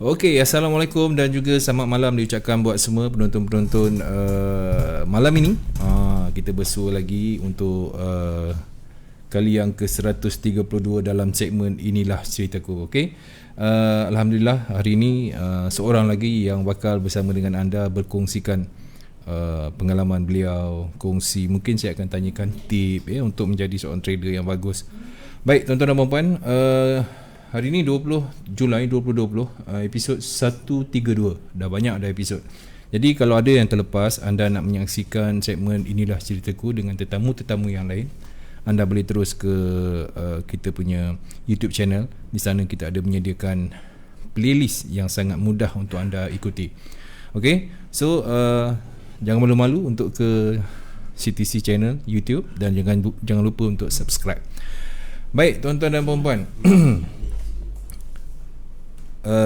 Okey, Assalamualaikum dan juga selamat malam diucapkan buat semua penonton-penonton malam ini. Kita bersua lagi untuk kali yang ke-132 dalam segmen Inilah Ceritaku. Okey. Alhamdulillah hari ini seorang lagi yang bakal bersama dengan anda berkongsikan pengalaman beliau, kongsi, mungkin saya akan tanyakan tip untuk menjadi seorang trader yang bagus. Baik, tuan-tuan dan puan-puan, hari ini 20 Julai 2020, episod 132. Dah banyak dah episod. Jadi kalau ada yang terlepas, anda nak menyaksikan segmen Inilah Ceritaku dengan tetamu-tetamu yang lain, anda boleh terus ke kita punya YouTube channel. Di sana kita ada menyediakan playlist yang sangat mudah untuk anda ikuti. Okay, so jangan malu-malu untuk ke CTC channel YouTube dan jangan lupa untuk subscribe. Baik, tuan-tuan dan puan-puan,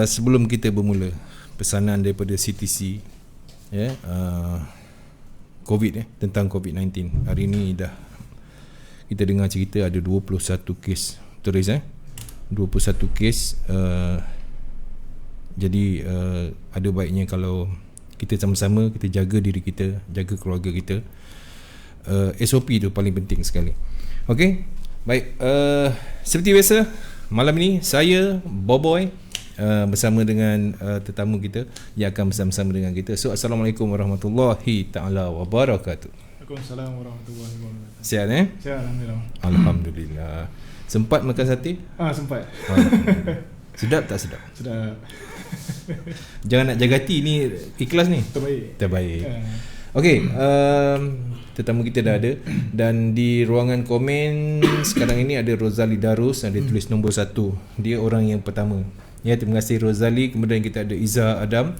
sebelum kita bermula, pesanan daripada CTC COVID tentang COVID-19. Hari ni dah kita dengar cerita ada 21 kes. Betul Riz? 21 kes. Jadi ada baiknya kalau kita sama-sama kita jaga diri kita, jaga keluarga kita. SOP tu paling penting sekali. Okey. Baik, seperti biasa malam ini saya Boboy bersama dengan tetamu kita yang akan bersama-sama dengan kita. So Assalamualaikum warahmatullahi taala wabarakatuh. Waalaikumsalam warahmatullahi wabarakatuh. Sihat Sihat, alhamdulillah. Alhamdulillah. Sempat makan sate? Sempat. Sedap tak sedap? Sedap. Jangan nak jaga hati ni, ikhlas ni. Terbaik. Okey, tetamu kita dah ada. Dan di ruangan komen sekarang ini ada Rozali Darus. Dia tulis nombor 1. Dia orang yang pertama. Ya, terima kasih Rozali. Kemudian kita ada Iza Adam.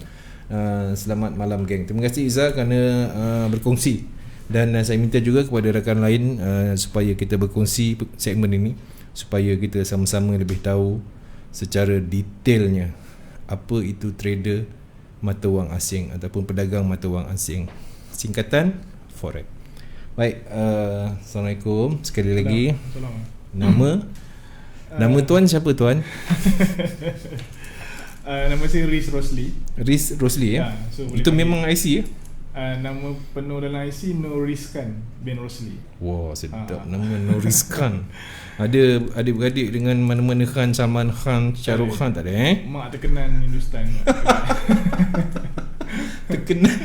Selamat malam geng. Terima kasih Iza kerana berkongsi. Dan saya minta juga kepada rakan lain supaya kita berkongsi segmen ini, supaya kita sama-sama lebih tahu secara detailnya apa itu trader mata wang asing ataupun pedagang mata wang asing, singkatan Forex. Baik, Assalamualaikum sekali lagi. Nama tuan siapa tuan? Nama saya Riz Rosli. Riz Rosli ya? So itu memang IC ya? Nama penuh dalam IC Noriskan bin Rosli. Wah, sedap nama Noriskan. Ada adik-beradik dengan mana-mana Khan, Salman Khan, Shahrukh Khan tak ada Mak terkenan Hindustan. Terkenan.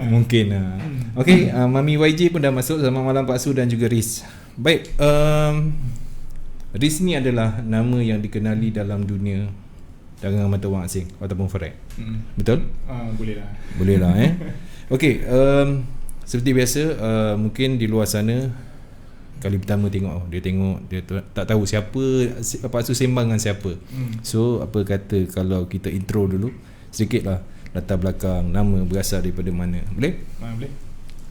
Mungkin lah. Okey, Mami YJ pun dah masuk. Selamat malam Pak Su dan juga Riz. Baik, Riz ni adalah nama yang dikenali dalam dunia dagangan mata wang asing ataupun forex. Betul? Boleh lah Okey, seperti biasa, mungkin di luar sana kali pertama tengok dia tak tahu siapa Pak Su sembang dengan siapa. So apa kata kalau kita intro dulu sedikit lah latar belakang, nama berasal daripada mana. Boleh? Boleh.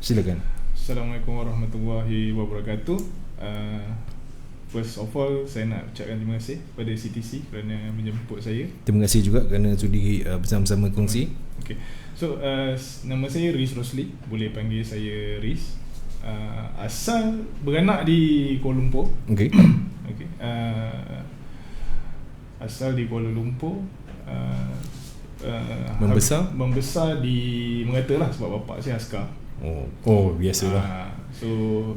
Silakan. Assalamualaikum warahmatullahi wabarakatuh. First of all, saya nak ucapkan terima kasih kepada CTC kerana menjemput saya. Terima kasih juga kerana sudi bersama-sama kongsi. Okay. So, nama saya Riz Rosli. Boleh panggil saya Riz. Asal beranak di Kuala Lumpur. Okay. Asal di Kuala Lumpur. Membesar di Merata lah sebab bapak saya askar. Oh biasalah. So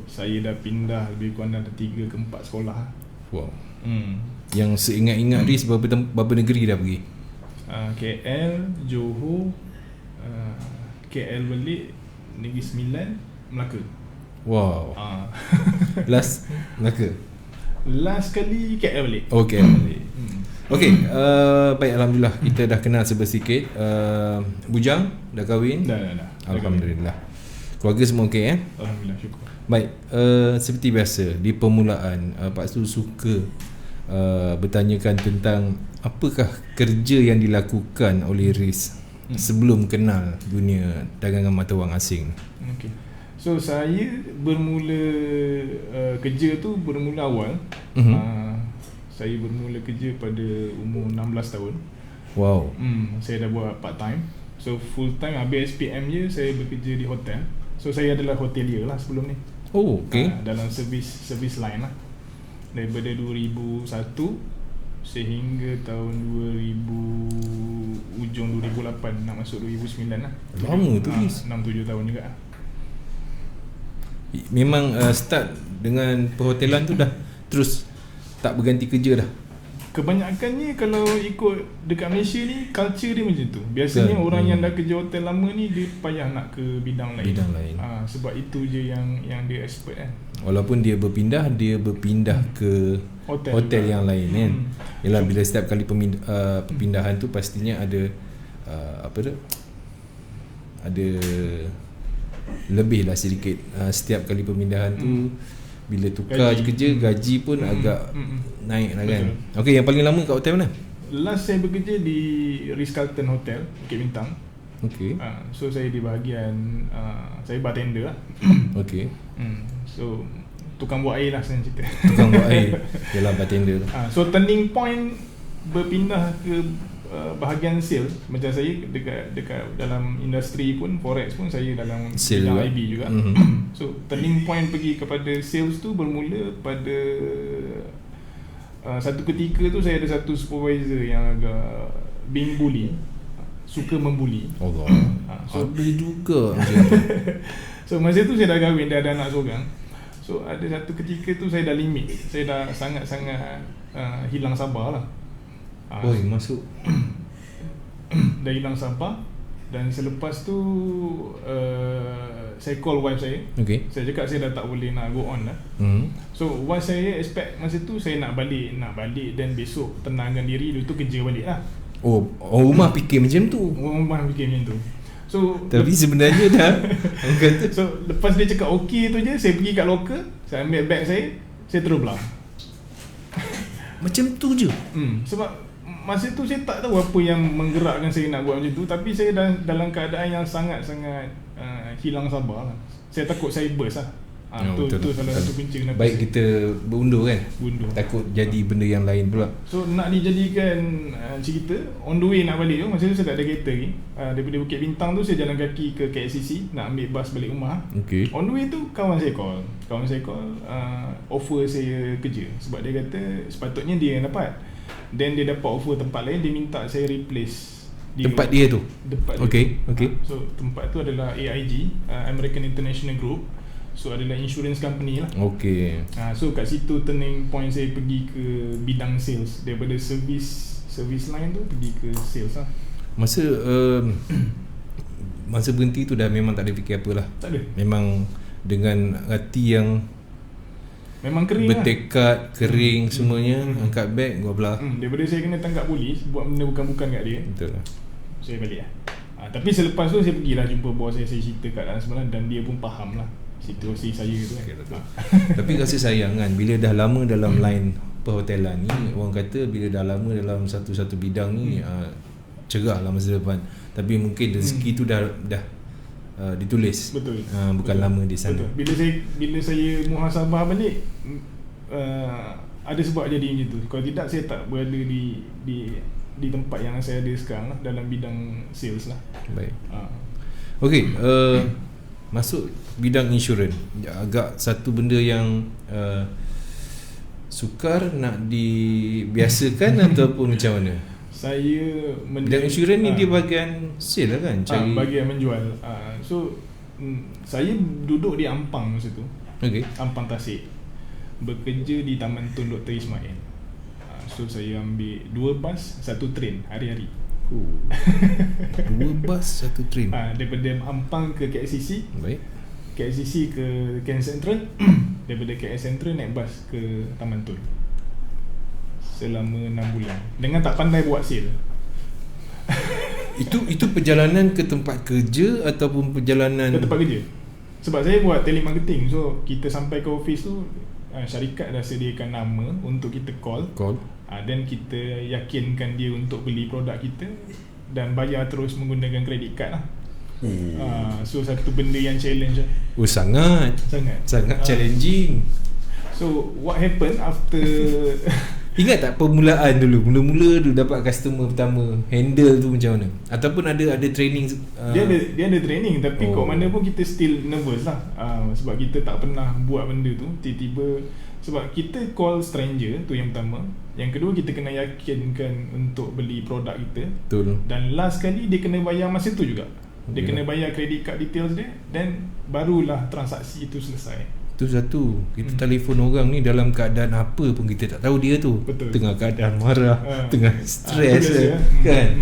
saya dah pindah lebih kurang dah 3 ke 4 sekolah. Wow. Yang seingat-ingat Riz berapa negeri dah pergi? KL, Johor, KL balik, Negeri Sembilan, Melaka. Wow. Last Melaka. Last kali KL balik. KL balik. Okey, baik, alhamdulillah kita dah kenal sebesikit. Bujang dah kahwin? Dah. Alhamdulillah. Keluarga semua okey Alhamdulillah, syukur. Baik, seperti biasa di permulaan Pak Su suka bertanyakan tentang apakah kerja yang dilakukan oleh Riz sebelum kenal dunia dagangan mata wang asing. Okey. So saya bermula kerja tu bermula awal. Saya bermula kerja pada umur 16 tahun. Wow. Saya dah buat part time. So full time habis SPM je saya bekerja di hotel. So saya adalah hotelier lah sebelum ni. Okey. Dalam servis line lah. Daripada 2001 sehingga tahun 2000, ujung 2008 nak masuk 2009 lah. Lama tu, Riz. 6-7 tahun juga. Memang start dengan perhotelan tu dah terus tak berganti kerja dah. Kebanyakannya kalau ikut dekat Malaysia ni, culture dia macam tu. Biasanya kan? orang yang dah kerja hotel lama ni, dia payah nak ke bidang lain. Sebab itu je yang dia expert kan. Walaupun dia berpindah ke hotel yang lain kan. Yalah, bila setiap kali perpindahan tu pastinya ada ada lebih lah sedikit setiap kali perpindahan tu. Bila tukar je kerja, gaji pun agak naik lah kan. Okey, yang paling lama kat hotel mana? Last saya bekerja di Ritz-Carlton Hotel, Bukit Bintang. Okey. So saya di bahagian saya bartender lah. Okey. So tukang buat air lah senang cerita. Tukang buat air. Yalah, bartender. So turning point berpindah ke bahagian sales. Macam saya dekat dalam industri pun, forex pun saya dalam bidang IB juga. So turning point pergi kepada sales tu bermula pada satu ketika tu saya ada satu supervisor yang agak being bully, suka membuli. Allah. So ada juga macam tu. So masa tu saya dah kahwin, dah ada anak seorang. So ada satu ketika tu saya dah limit, saya dah sangat-sangat hilang sabar lah. Masuk dah hilang sabar. Dan selepas tu saya call wife saya. Okay. Saya cakap saya dah tak boleh nak go on lah. So wife saya expect masa tu saya nak balik dan besok tenangkan diri, lepas tu kerja balik lah. Rumah fikir macam tu. Rumah fikir macam tu. So tapi sebenarnya dah orang kata. So lepas dia cakap okey tu je, saya pergi kat locker, saya ambil bag saya terus belah. Macam tu je. Sebab masa tu saya tak tahu apa yang menggerakkan saya nak buat macam tu, tapi saya dalam keadaan yang sangat-sangat hilang sabar lah. Saya takut saya burst lah. Tu salah satu punca kenapa baik kita berundur kan. Takut jadi benda yang lain pula. So nak dijadikan cerita, on the way nak balik tu, masa tu saya tak ada kereta lagi. Daripada Bukit Bintang tu saya jalan kaki ke KLCC nak ambil bas balik rumah. Okay. On the way tu kawan saya call offer saya kerja. Sebab dia kata sepatutnya dia yang dapat. Then dia dapat offer tempat lain, dia minta saya replace tempat dia tu. Okay. So tempat tu adalah AIG, American International Group. So adalah insurance company lah. Okay. So kat situ turning point saya pergi ke bidang sales. Daripada service line tu pergi ke sales lah. Masa berhenti tu dah memang tak ada fikir apa lah. Tak ada. Memang dengan hati yang memang kering bertekad, kering semuanya, angkat beg, gua belah. Daripada saya kena tangkap polis buat benda bukan-bukan kat dia. Betul lah. Saya balik lah. Tapi selepas tu saya pergilah jumpa bos saya cerita kat dalam sebelah, dan dia pun faham lah situasi saya tu kan. Tapi rasa sayang kan, bila dah lama dalam line perhotelan ni, orang kata bila dah lama dalam satu bidang ni, cerah lah masa depan. Tapi mungkin rezeki tu dah ditulis. Betul. Bukan lama di sana. Betul. Bila saya muhasabah balik, ada sebab jadi macam tu. Kalau tidak saya tak berada di tempat yang saya ada sekarang lah, dalam bidang sales lah. Baik. Okey, masuk bidang insurans, agak satu benda yang sukar nak dibiasakan ataupun macam mana? Saya bidang insurans ni dia bahagian sale lah kan, cari bahagian menjual. So saya duduk di Ampang masa tu. Okay. Ampang Tasik, bekerja di Taman Tun Dr. Ismail. So saya ambil 2 bas 1 train hari-hari. 2 bas 1 train. Daripada Ampang ke KLCC. Baik. KLCC ke KL Central. Daripada KL Central naik bas ke Taman Tun. Selama 6 bulan dengan tak pandai buat sale. Itu perjalanan ke tempat kerja ataupun perjalanan ke tempat kerja? Sebab saya buat telemarketing. So kita sampai ke office tu, syarikat dah sediakan nama untuk kita call. Dan kita yakinkan dia untuk beli produk kita dan bayar terus menggunakan kredit card lah. So satu benda yang challenge lah. Sangat challenging. So what happened after ingat tak permulaan dulu, mula-mula dulu dapat customer pertama, handle tu macam mana? Ataupun ada training? Dia ada training, tapi kat mana pun kita still nervous lah. Sebab kita tak pernah buat benda tu. Tiba-tiba Sebab kita call stranger tu yang pertama. Yang kedua, kita kena yakinkan untuk beli produk kita. Betul. Dan last kali dia kena bayar masa tu juga. Dia kena bayar credit card details dia, dan barulah transaksi itu selesai. Itu satu. Kita telefon orang ni dalam keadaan apa pun kita tak tahu dia tu. Betul. Tengah keadaan marah, tengah stres kan.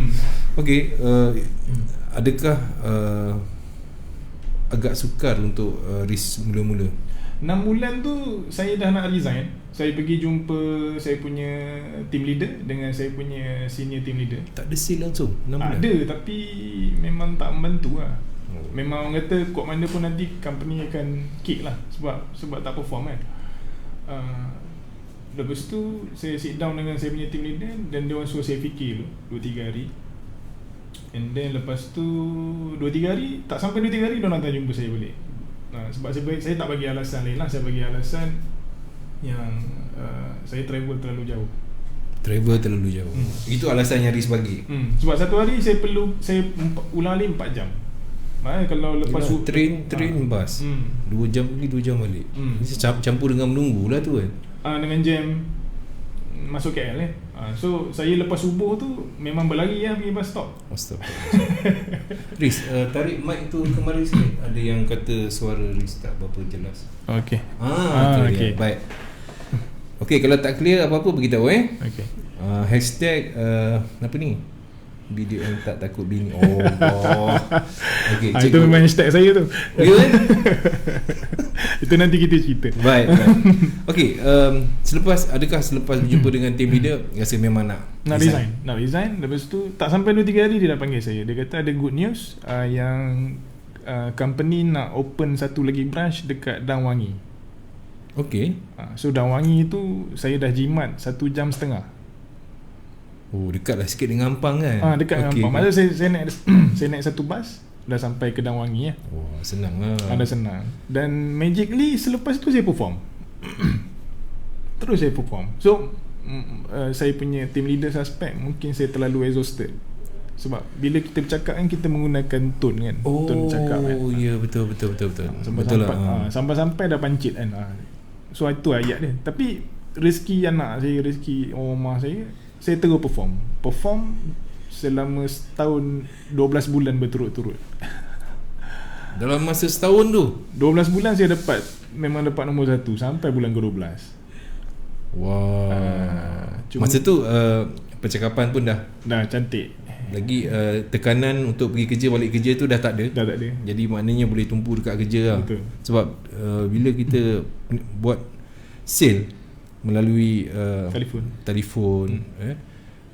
Okey, adakah agak sukar untuk risk mula-mula? 6 bulan tu saya dah nak resign. Saya pergi jumpa saya punya team leader dengan saya punya senior team leader. Tak ada sale langsung 6 bulan? Ada, tapi memang tak membantu lah. Memang orang kata kod mana pun nanti company akan kick lah sebab tak perform kan. Lepas tu saya sit down dengan saya punya team leader, dan dia orang suruh saya fikir dulu 2-3 hari. And then lepas tu 2-3 hari, tak sampai 2-3 hari dia orang datang jumpa saya balik. Sebab saya tak bagi alasan lain lah. Saya bagi alasan yang saya travel terlalu jauh. Itu alasan yang Riz bagi. Sebab satu hari saya ulang alik 4 jam. Kalau lepas train bus 2 jam pergi 2 jam balik. Campur dengan menunggu lah tu kan. Dengan jam masuk KL so saya lepas subuh tu memang berlari pergi bus stop. Riz, tarik mic tu kemari sikit. Ada yang kata suara Riz tak berapa jelas. Okay. Okay. Baik. Okay, kalau tak clear apa-apa beritahu Okay. Hashtag apa ni? Video yang tak takut bini. Oh Allah. Okay, itu memang hashtag saya tu. Ya kan? Itu nanti kita cerita. Baik. Okay, selepas berjumpa dengan team leader, rasa memang nak resign. Lepas tu tak sampai 2-3 hari dia dah panggil saya. Dia kata ada good news, yang company nak open satu lagi branch dekat Dangwangi. Okay. So Dangwangi tu saya dah jimat 1.5 jam. Oh, dekat lah sikit dengan Ampang kan? Dekat dengan Ampang. Maksudnya saya naik satu bus, dah sampai ke Dangwangi . Oh, senang lah. Dah senang. Dan magically selepas tu saya perform. Terus saya perform. So saya punya team leader suspect mungkin saya terlalu exhausted. Sebab bila kita bercakap kan, kita menggunakan tone kan. Tone cakap kan. Oh ya, betul. Sampai dah pancit kan. So itu ayat dia. Tapi rezeki anak saya, rezeki rumah saya terus perform selama setahun 12 bulan berturut-turut. Dalam masa setahun tu 12 bulan saya memang dapat nombor 1 sampai bulan ke-12. Masa tu percakapan pun dah cantik. Lagi tekanan untuk pergi kerja, balik kerja tu dah tak ada. Jadi maknanya boleh tumpu dekat kerja lah. Betul. Sebab bila kita buat sale melalui telefon,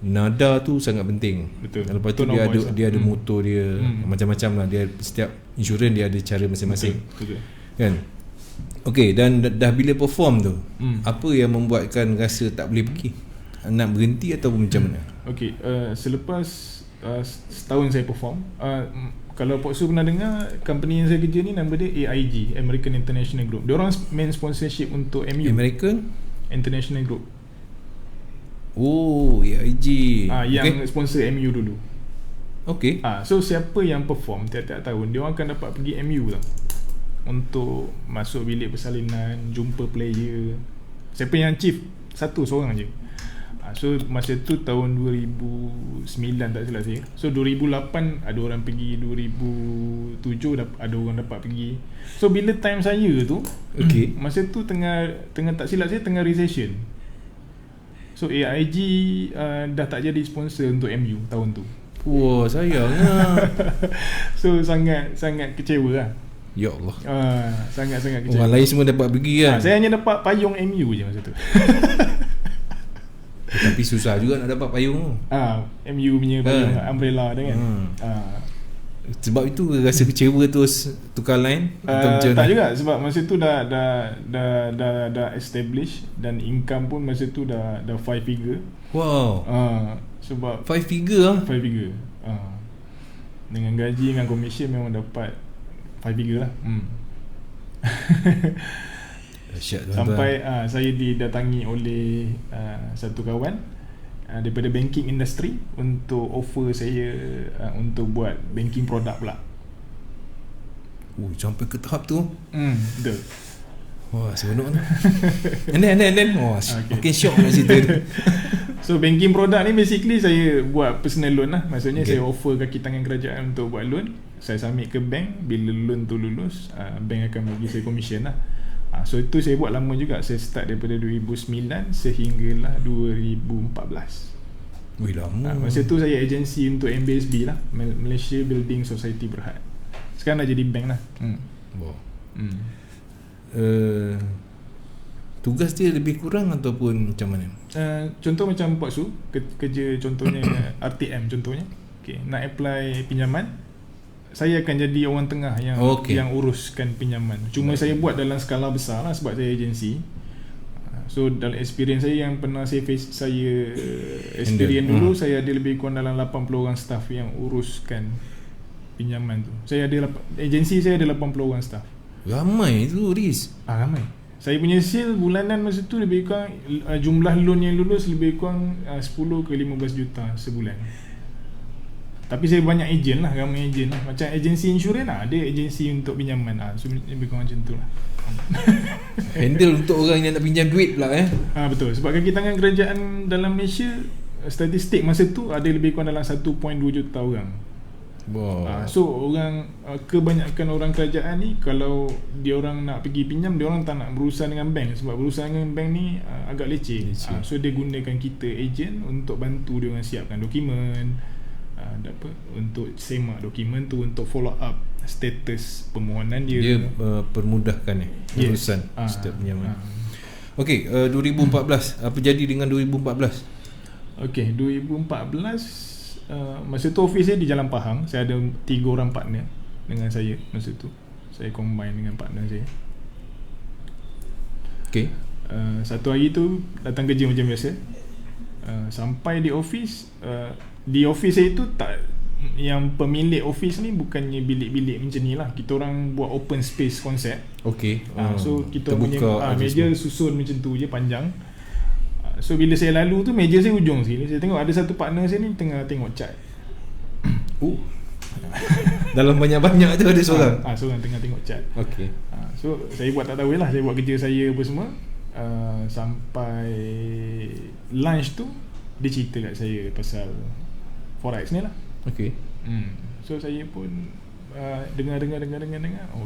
nada tu sangat penting. Betul. Lepas tu dia ada motor dia, macam-macam lah. Dia setiap insurans dia ada cara masing-masing. Betul. Kan? Okay, dan dah bila perform tu, apa yang membuatkan rasa tak boleh pergi? Nak berhenti atau macam mana? Okay, selepas setahun saya perform, kalau Pak Su pernah dengar, company yang saya kerja ni nama dia AIG, American International Group. Dia orang main sponsorship untuk MU, American International Group. Oh, AIG. Yang sponsor MU dulu. Okay. So siapa yang perform tiap-tiap tahun, dia orang akan dapat pergi MU lah, untuk masuk bilik persalinan, jumpa player. Siapa yang chief? Satu seorang je. So masa tu tahun 2009 tak silap saya. So 2008 ada orang pergi, 2007 ada orang dapat pergi. So bila time saya tu, masa tu tengah tak silap saya tengah recession. So AIG dah tak jadi sponsor untuk MU tahun tu. Wah, sayang lah. So sangat kecewa lah. Ya Allah. Sangat kecewa. Orang lain semua dapat pergi kan. Saya hanya dapat payung MU je masa tu. Tapi susah juga nak dapat payung tu. MU punya payung umbrella dia kan. Sebab itu rasa kecewa tu tukar line atau tak juga, sebab masa tu dah establish, dan income pun masa tu dah 5 figure. Wow. Sebab 5 figure lah. 5 figure. Dengan gaji, dengan commission memang dapat 5 figure lah. Sampai saya didatangi oleh satu kawan daripada banking industry untuk offer saya untuk buat banking produk pula. Sampai ke tahap tu. Betul. Wah, seronok tu. And then wah, makin syok nak cerita ni. So banking product ni basically saya buat personal loan lah. Maksudnya saya offer kaki tangan kerajaan untuk buat loan. Saya submit ke bank. Bila loan tu lulus, bank akan bagi saya commission lah. So itu saya buat lama juga. Saya start daripada 2009 sehinggalah 2014. Wih, lama. Masa tu saya agensi untuk MBSB lah, Malaysia Building Society Berhad. Sekarang dah jadi bank lah. Wow. Tugas dia lebih kurang ataupun macam mana? Contoh macam Pak Su, kerja contohnya RTM contohnya. Okay, nak apply pinjaman, saya akan jadi orang tengah yang uruskan pinjaman. Cuma saya buat dalam skala besar lah sebab saya agensi. So dalam experience saya yang pernah saya experience dulu, saya ada lebih kurang dalam 80 orang staff yang uruskan pinjaman tu. Agensi saya ada 80 orang staff. Ramai tu, Riz. Ramai. Saya punya sale bulanan masa tu lebih kurang jumlah loan yang lulus lebih kurang 10 ke 15 juta sebulan. Tapi saya banyak ejen lah, ramai ejen lah. Macam agensi insurans lah, ada agensi untuk pinjaman lah. So lebih kurang macam tu lah. Handle untuk orang yang nak pinjam duit pula betul. Sebab kaki tangan kerajaan dalam Malaysia, statistik masa tu ada lebih kurang dalam 1.2 juta orang. Wow. So orang kebanyakan orang kerajaan ni, kalau dia orang nak pergi pinjam, dia orang tak nak berurusan dengan bank. Sebab berurusan dengan bank ni agak leceh. So dia gunakan kita ejen untuk bantu dia orang siapkan dokumen, untuk semak dokumen tu, untuk follow up status permohonan dia. Dia permudahkan urusan setiap pinjaman. Okey, 2014 apa jadi dengan 2014? Okey, 2014 masa tu office saya di Jalan Pahang. Saya ada 3 orang partner dengan saya masa tu. Saya combine dengan partner saya. Okey. Satu hari tu datang kerja macam biasa. Sampai di office, saya tu tak, yang pemilik office ni bukannya bilik-bilik macam ni lah. Kita orang buat open space konsep. Okey. So kita punya meja susun macam tu je, panjang. So bila saya lalu tu, meja saya hujung sini. Saya tengok ada satu partner saya ni tengah tengok cat. Dalam banyak-banyak tu ada seorang. Seorang tengah tengok cat. Okey. So saya buat tak tahu lah. Saya buat kerja saya apa semua. Sampai lunch tu dia cerita kat saya pasal forex ni lah. Okey. So saya pun dengar.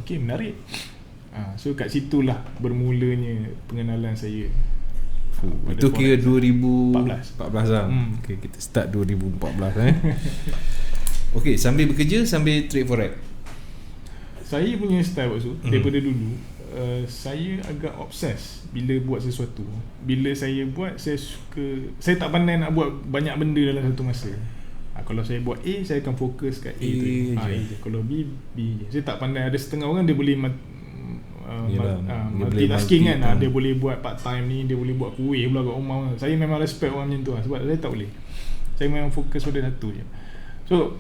Okey, menarik. So kat situlah bermulanya pengenalan saya. Itu kira 2014 lah. Okay, kita start 2014 Okey, sambil bekerja sambil trade forex. Saya punya style waktu daripada dulu, saya agak obses bila buat sesuatu. Bila saya buat, saya tak pandai nak buat banyak benda dalam satu masa. Kalau saya buat A, saya akan fokus kat A tu. A je. Kalau B je. Saya tak pandai. Ada setengah orang dia boleh multitasking kan. Dia boleh buat part time ni, dia boleh buat kuih pula kat rumah. Saya memang respect orang macam tu lah, sebab saya tak boleh. Saya memang fokus pada satu je. So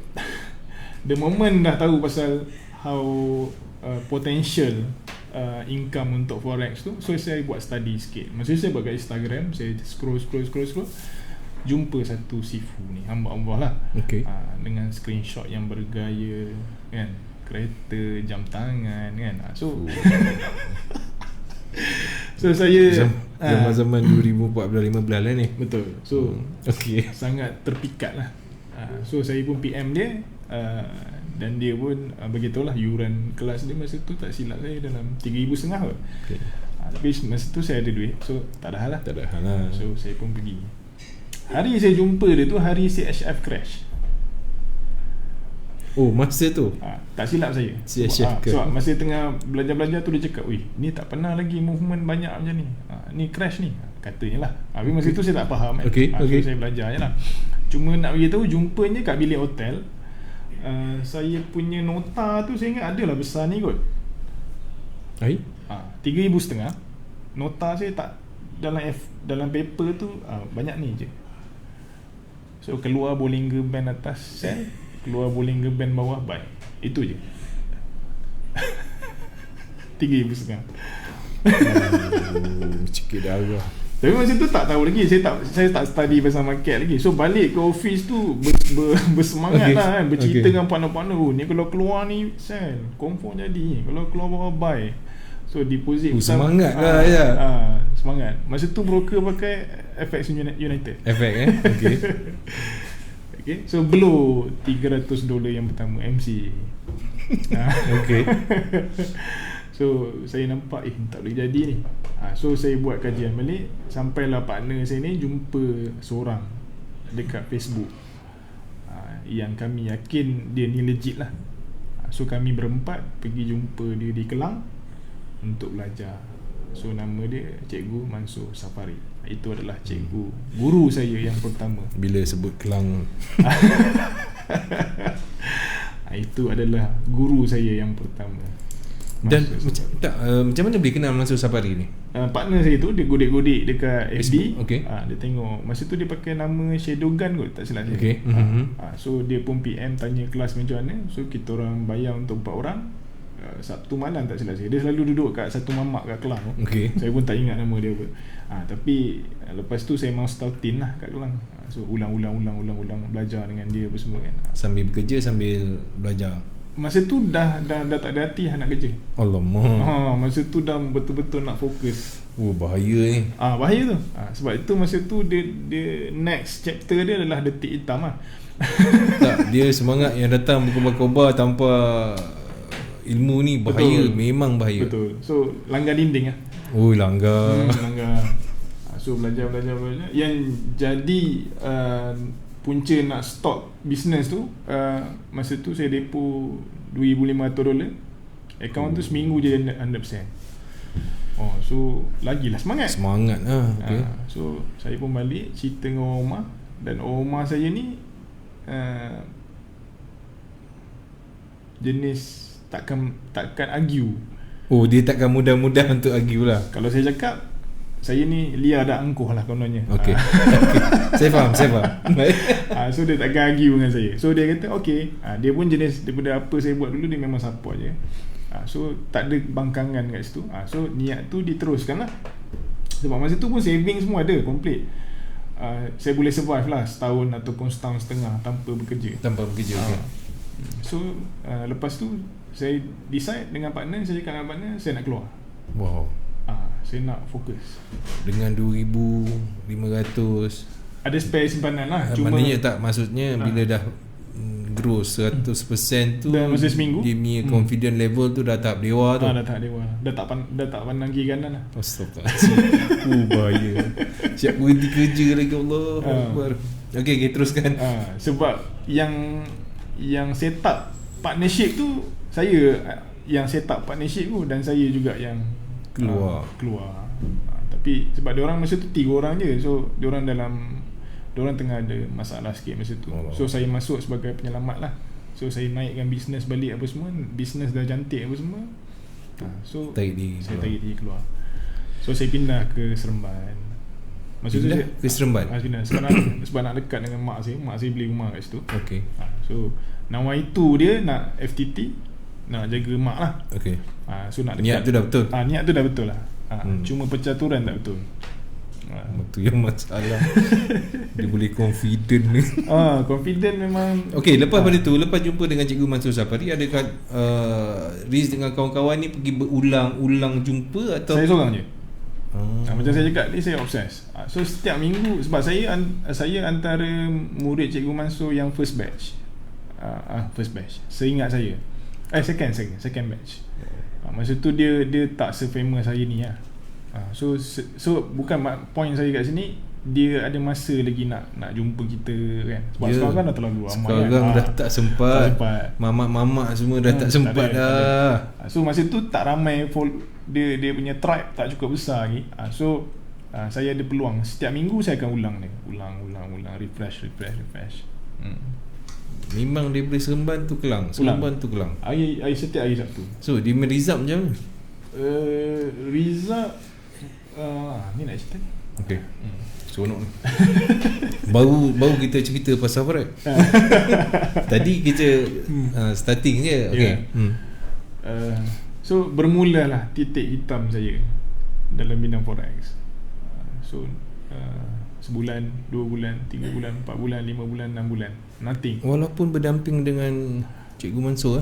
the moment dah tahu pasal how potential income untuk forex tu, so saya buat study sikit. Masa saya buat kat Instagram, saya scroll, jumpa satu sifu ni, hamba-hamba lah. Dengan screenshot yang bergaya kan, kereta, jam tangan kan. So saya zaman 2014-15 lah ni. Betul. So sangat terpikat lah. So saya pun PM dia, dan dia pun beritahulah yuran kelas dia masa tu tak silap saya dalam 3,500 kot. Tapi masa tu saya ada duit, so tak ada hal lah. So saya pun pergi. Hari saya jumpa dia tu hari CHF crash. Masa tu tak silap saya. So masa tengah belajar-belajar tu dia cakap, "Weh, ni tak pernah lagi movement banyak macam ni. Ni crash ni." Katanya lah. Tapi masa tu saya tak faham kan. So saya belajar je lah. Cuma nak beritahu, jumpanya kat bilik hotel. Saya punya nota tu saya ingat adalah besar ni kot. 3,500. Nota saya tak dalam paper tu banyak ni je. So keluar Bollinger Band atas sell, keluar Bollinger Band bawah buy. Itu je. 3,500. Cikit darah. Tapi masa tu tak tahu lagi. Saya tak study pasal market lagi. So balik ke office tu bersemangat lah kan. Bercerita dengan partner-partner. Ni kalau keluar ni sell, confirm jadi. Kalau keluar bawah buy. So deposit semangat lah ya. Semangat. Masa tu broker pakai FX United. FX okay. Okay, so blow $300 yang pertama MC. Okay. So saya nampak tak boleh jadi ni. So saya buat kajian balik, sampailah partner saya ni jumpa seorang dekat Facebook yang kami yakin dia ni legit lah. So kami berempat pergi jumpa dia di Kelang untuk belajar. So nama dia Cikgu Mansur Safari. Itu adalah cikgu, guru saya yang pertama. Bila sebut Kelang itu adalah guru saya yang pertama. Dan macam mana boleh kenal Mansur Safari ni? Partner saya tu dia godek-godek dekat FB. Okay. Dia tengok masa tu dia pakai nama Shadowgun kot, tak silap saya. Okay. So dia pun PM tanya kelas macam mana. So kita orang bayar untuk 4 orang. Sabtu malam tak silap saya. Dia selalu duduk kat satu mamak kat Kelang. Okay. Saya pun tak ingat nama dia apa. Tapi lepas tu saya mau startin lah kat Kelang. So ulang belajar dengan dia apa semua kan. Sambil bekerja sambil belajar. Masa tu dah tak ada hati nak kerja. Alamak. Masa tu dah betul-betul nak fokus. Bahaya ni. Bahaya tu. Sebab itu masa tu dia next chapter dia adalah detik hitam lah. Tak, dia semangat yang datang berkobar-kobar tanpa ilmu ni bahaya. Betul. Memang bahaya. Betul. So langgar dinding lah. Langgar. Langgar. So belajar. Yang jadi punca nak stop bisnes tu, masa tu saya depo $2,500. Akaun tu seminggu je 100%. So lagilah semangat lah. Okay. So saya pun balik cerita dengan Omar. Dan Omar saya ni jenis takkan argue. Dia takkan mudah-mudah untuk argue lah. Kalau saya cakap saya ni liar dah angkuh lah kononnya. Okay. Saya faham. So dia takkan argue dengan saya. So dia kata okay. Dia pun jenis daripada apa saya buat dulu, dia memang support je. So tak ada bangkangan kat situ. So niat tu diteruskan lah. Sebab masa tu pun saving semua ada complete. Saya boleh survive lah setahun ataupun setahun setengah tanpa bekerja. Okay. So lepas tu saya decide dengan partner, saya cakap dengan partner saya nak keluar. Wow. Saya nak fokus. Dengan 2,500 ada spare simpanan lah. Maknanya tak, maksudnya bila dah grow 100% tu dah masa seminggu, dia punya confident level tu dah tahap dewa tu. Dah tahap dewa. Dah tak pandang kiri kanan lah. Astagfirullahaladzim. Bahaya. Siap berhenti kerja lagi. Allah Akbar. Okay, teruskan. Sebab yang set up partnership tu, saya yang set up partnership tu, dan saya juga yang keluar. Tapi sebab diorang masa tu 3 orang je. So diorang tengah ada masalah sikit masa tu. So saya masuk sebagai penyelamat lah. So saya naikkan bisnes balik apa semua. Bisnes dah cantik apa semua. So saya tarik diri keluar. So saya pindah ke Seremban. Pindah ke Seremban? Sebab nak dekat dengan mak saya. Mak saya beli rumah kat situ. Okay. So nawai itu dia nak FTT, nak jaga mak lah. Okay. So nak dekat. Niat tu dah betul? Niat tu dah betul lah. Cuma pencaturan tak betul. Itu yang masalah. Dia boleh confident ni. Confident memang. Okay, lepas pada tu, lepas jumpa dengan Cikgu Mansur Safari, adakah Riz dengan kawan-kawan ni pergi berulang-ulang jumpa atau? Saya seorang je. Macam saya cakap ni, saya obses. So setiap minggu, sebab saya antara murid Cikgu Mansur yang first batch. Seingat saya. Second batch. Masa tu dia tak se-famous hari ni lah. So bukan point saya kat sini, dia ada masa lagi nak jumpa kita kan. Sebab sekarang kan dah terlalu ramai. Sekarang dah tak sempat. Mamak-mamak semua dah tak sempat dah. So masa tu tak ramai dia punya tribe tak cukup besar lagi. So saya ada peluang setiap minggu saya akan ulang ni. Ulang refresh. Memang dia boleh Seremban tu Kelang. Setiap hari Sabtu. So dia merizap macam mana? Rizab ni nak cerita. Okay. Seronok ni. Baru kita cerita pasal forex. Tadi kita starting je. Okay. So bermulalah titik hitam saya dalam bidang forex. So sebulan, 2 bulan, 3 bulan, 4 bulan, 5 bulan, 6 bulan, nothing. Walaupun berdamping dengan Cikgu Mansur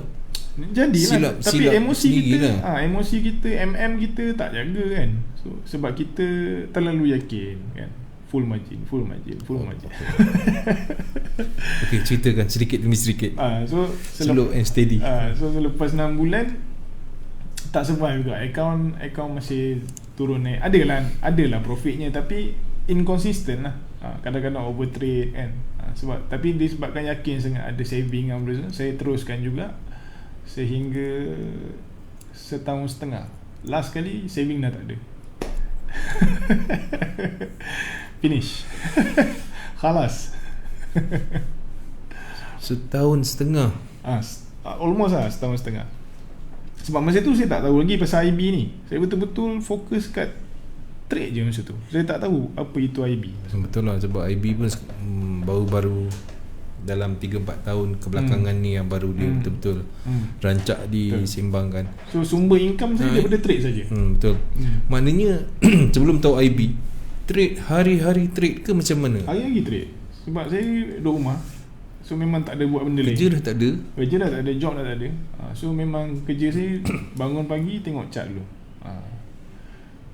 Jadilah. Tapi emosi kita lah. emosi kita, kita tak jaga kan. So sebab kita terlalu yakin kan. Full margin. Okay, ceritakan sedikit demi sedikit. So slow and steady. So selepas 6 bulan tak survive juga. Akaun masih turun naik. Adalah profitnya, tapi inconsistent lah. Kadang-kadang overtrade kan. Tapi disebabkan yakin sangat ada saving kan, saya teruskan juga sehingga setahun setengah. Last kali saving dah tak ada. Finish. Khalas. Setahun setengah. Almost lah setahun setengah. Sebab masa tu saya tak tahu lagi pasal IB ni. Saya betul-betul fokus kat trade je masa tu. Saya tak tahu apa itu IB. Betul lah, sebab IB pun baru-baru dalam 3-4 tahun kebelakangan ni yang baru dia betul-betul rancak disembangkan. So sumber income saya daripada trade saja. Betul. Maknanya sebelum tahu IB, trade hari-hari trade ke macam mana? Hari-hari trade. Sebab saya duduk rumah. So memang tak ada buat benda lain. Kerja dah tak ada. Job dah tak ada. So memang kerja saya bangun pagi tengok chart dulu.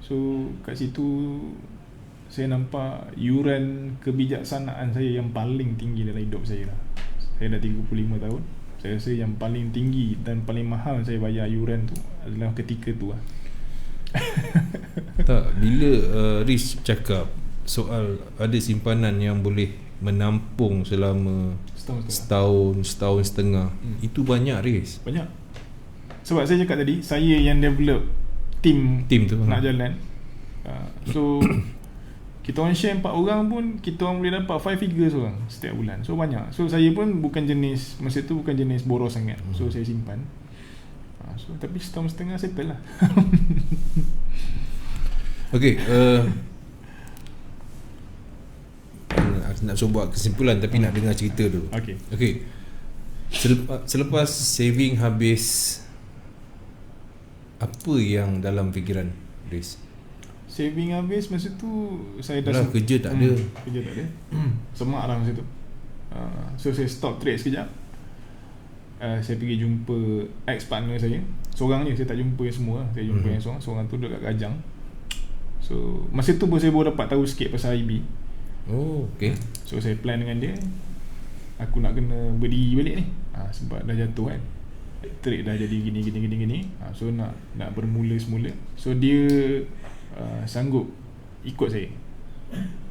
So kat situ saya nampak yuran kebijaksanaan saya yang paling tinggi dalam hidup saya lah. Saya dah 35 tahun. Saya rasa yang paling tinggi dan paling mahal saya bayar yuran tu adalah ketika tu lah. Tak, bila Riz cakap soal ada simpanan yang boleh menampung selama setahun setengah, itu banyak, Riz. Banyak. Sebab saya cakap tadi, saya yang develop team tu nak jalan. So kita orang share 4 orang pun kita orang boleh dapat 5 figures orang setiap bulan. So banyak. So saya pun bukan jenis, masa tu bukan jenis boros sangat. So saya simpan. So tapi setahun setengah settle lah. Okay, nak cuba buat kesimpulan tapi nak dengar cerita dulu. Okay. Selepas saving habis, apa yang dalam fikiran Riz? Saving habis masa tu saya dah kerja tak ada. Semak lah masa tu. So saya stop trade sekejap. Saya pergi jumpa ex-partner saya. Seorang je, saya tak jumpa semua. Saya jumpa yang seorang tu duduk kat Kajang. So masa tu pun saya baru dapat tahu sikit pasal IB. Okay. So saya plan dengan dia, aku nak kena berdiri balik ni. Sebab dah jatuh kan, trade dah jadi gini. So nak bermula semula. So dia sanggup ikut saya.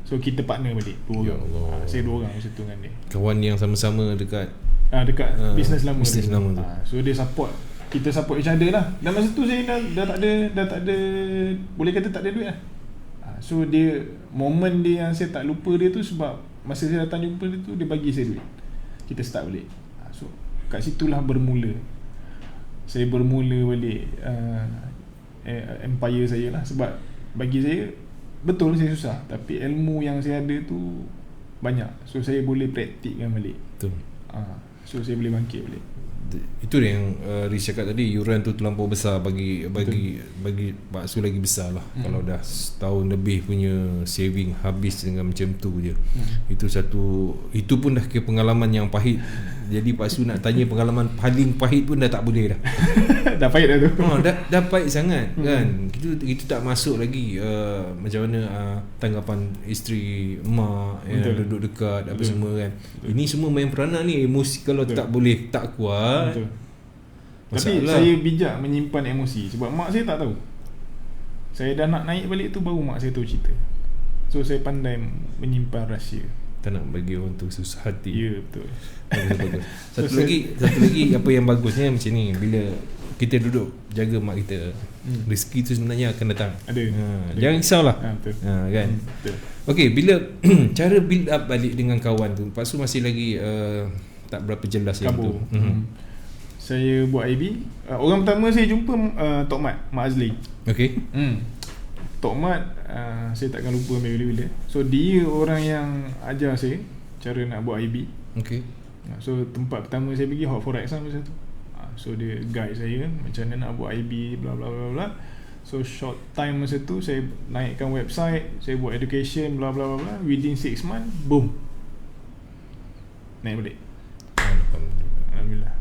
So kita partner balik 2 orang. Saya 2 orang masa tu dengan dia. Kawan yang sama-sama dekat bisnes lama tu. So dia support, kita support each other lah. Dan masa tu saya dah tak ada boleh kata tak ada duit lah. So dia, momen dia yang saya tak lupa dia tu sebab masa saya datang jumpa dia tu, dia bagi saya duit. Kita start balik. So kat situlah bermula. Saya bermula balik empire saya lah. Sebab bagi saya, betul saya susah, tapi ilmu yang saya ada tu banyak. So saya boleh praktikkan balik. Betul. So saya boleh bangkit balik. Itu dia yang Riz cakap tadi, yuran tu terlampau besar bagi Pak Su lagi besar lah. Kalau dah setahun lebih punya saving habis dengan macam tu je. Itu pun dah kira pengalaman yang pahit. Jadi Pak Su nak tanya pengalaman paling pahit pun dah tak boleh dah. Dah pahit dah tu. Dah pahit sangat kan. Itu tak masuk lagi macam mana tanggapan isteri, mak yang duduk dekat apa semua kan. Ini semua main peranan ni. Emosi kalau tak boleh, tak kuat. Tapi saya bijak menyimpan emosi. Sebab mak saya tak tahu. Saya dah nak naik balik tu baru mak saya tahu cerita. So saya pandai menyimpan rahsia. Tak nak bagi orang tu susah hati. Ya, betul. Bagus. Satu lagi apa yang bagusnya macam ni, bila kita duduk jaga mak kita, rezeki tu sebenarnya akan datang. Ada. Jangan risaulah. Betul. Kan. Betul. Okey, bila cara build up balik dengan kawan tu, Pak Su masih lagi tak berapa jelas yang tu. Saya buat IB. Orang pertama saya jumpa Tok Mat Azli. Okey. Tok Mat, saya takkan lupa bila-bila. So dia orang yang ajar saya cara nak buat IB. Okey. So tempat pertama saya pergi Hot Forex lah masa tu. So dia guide saya macam mana nak buat IB, bla bla bla bla. So short time masa tu saya naikkan website, saya buat education, bla bla bla. Within 6 months, boom, naik balik. Alhamdulillah.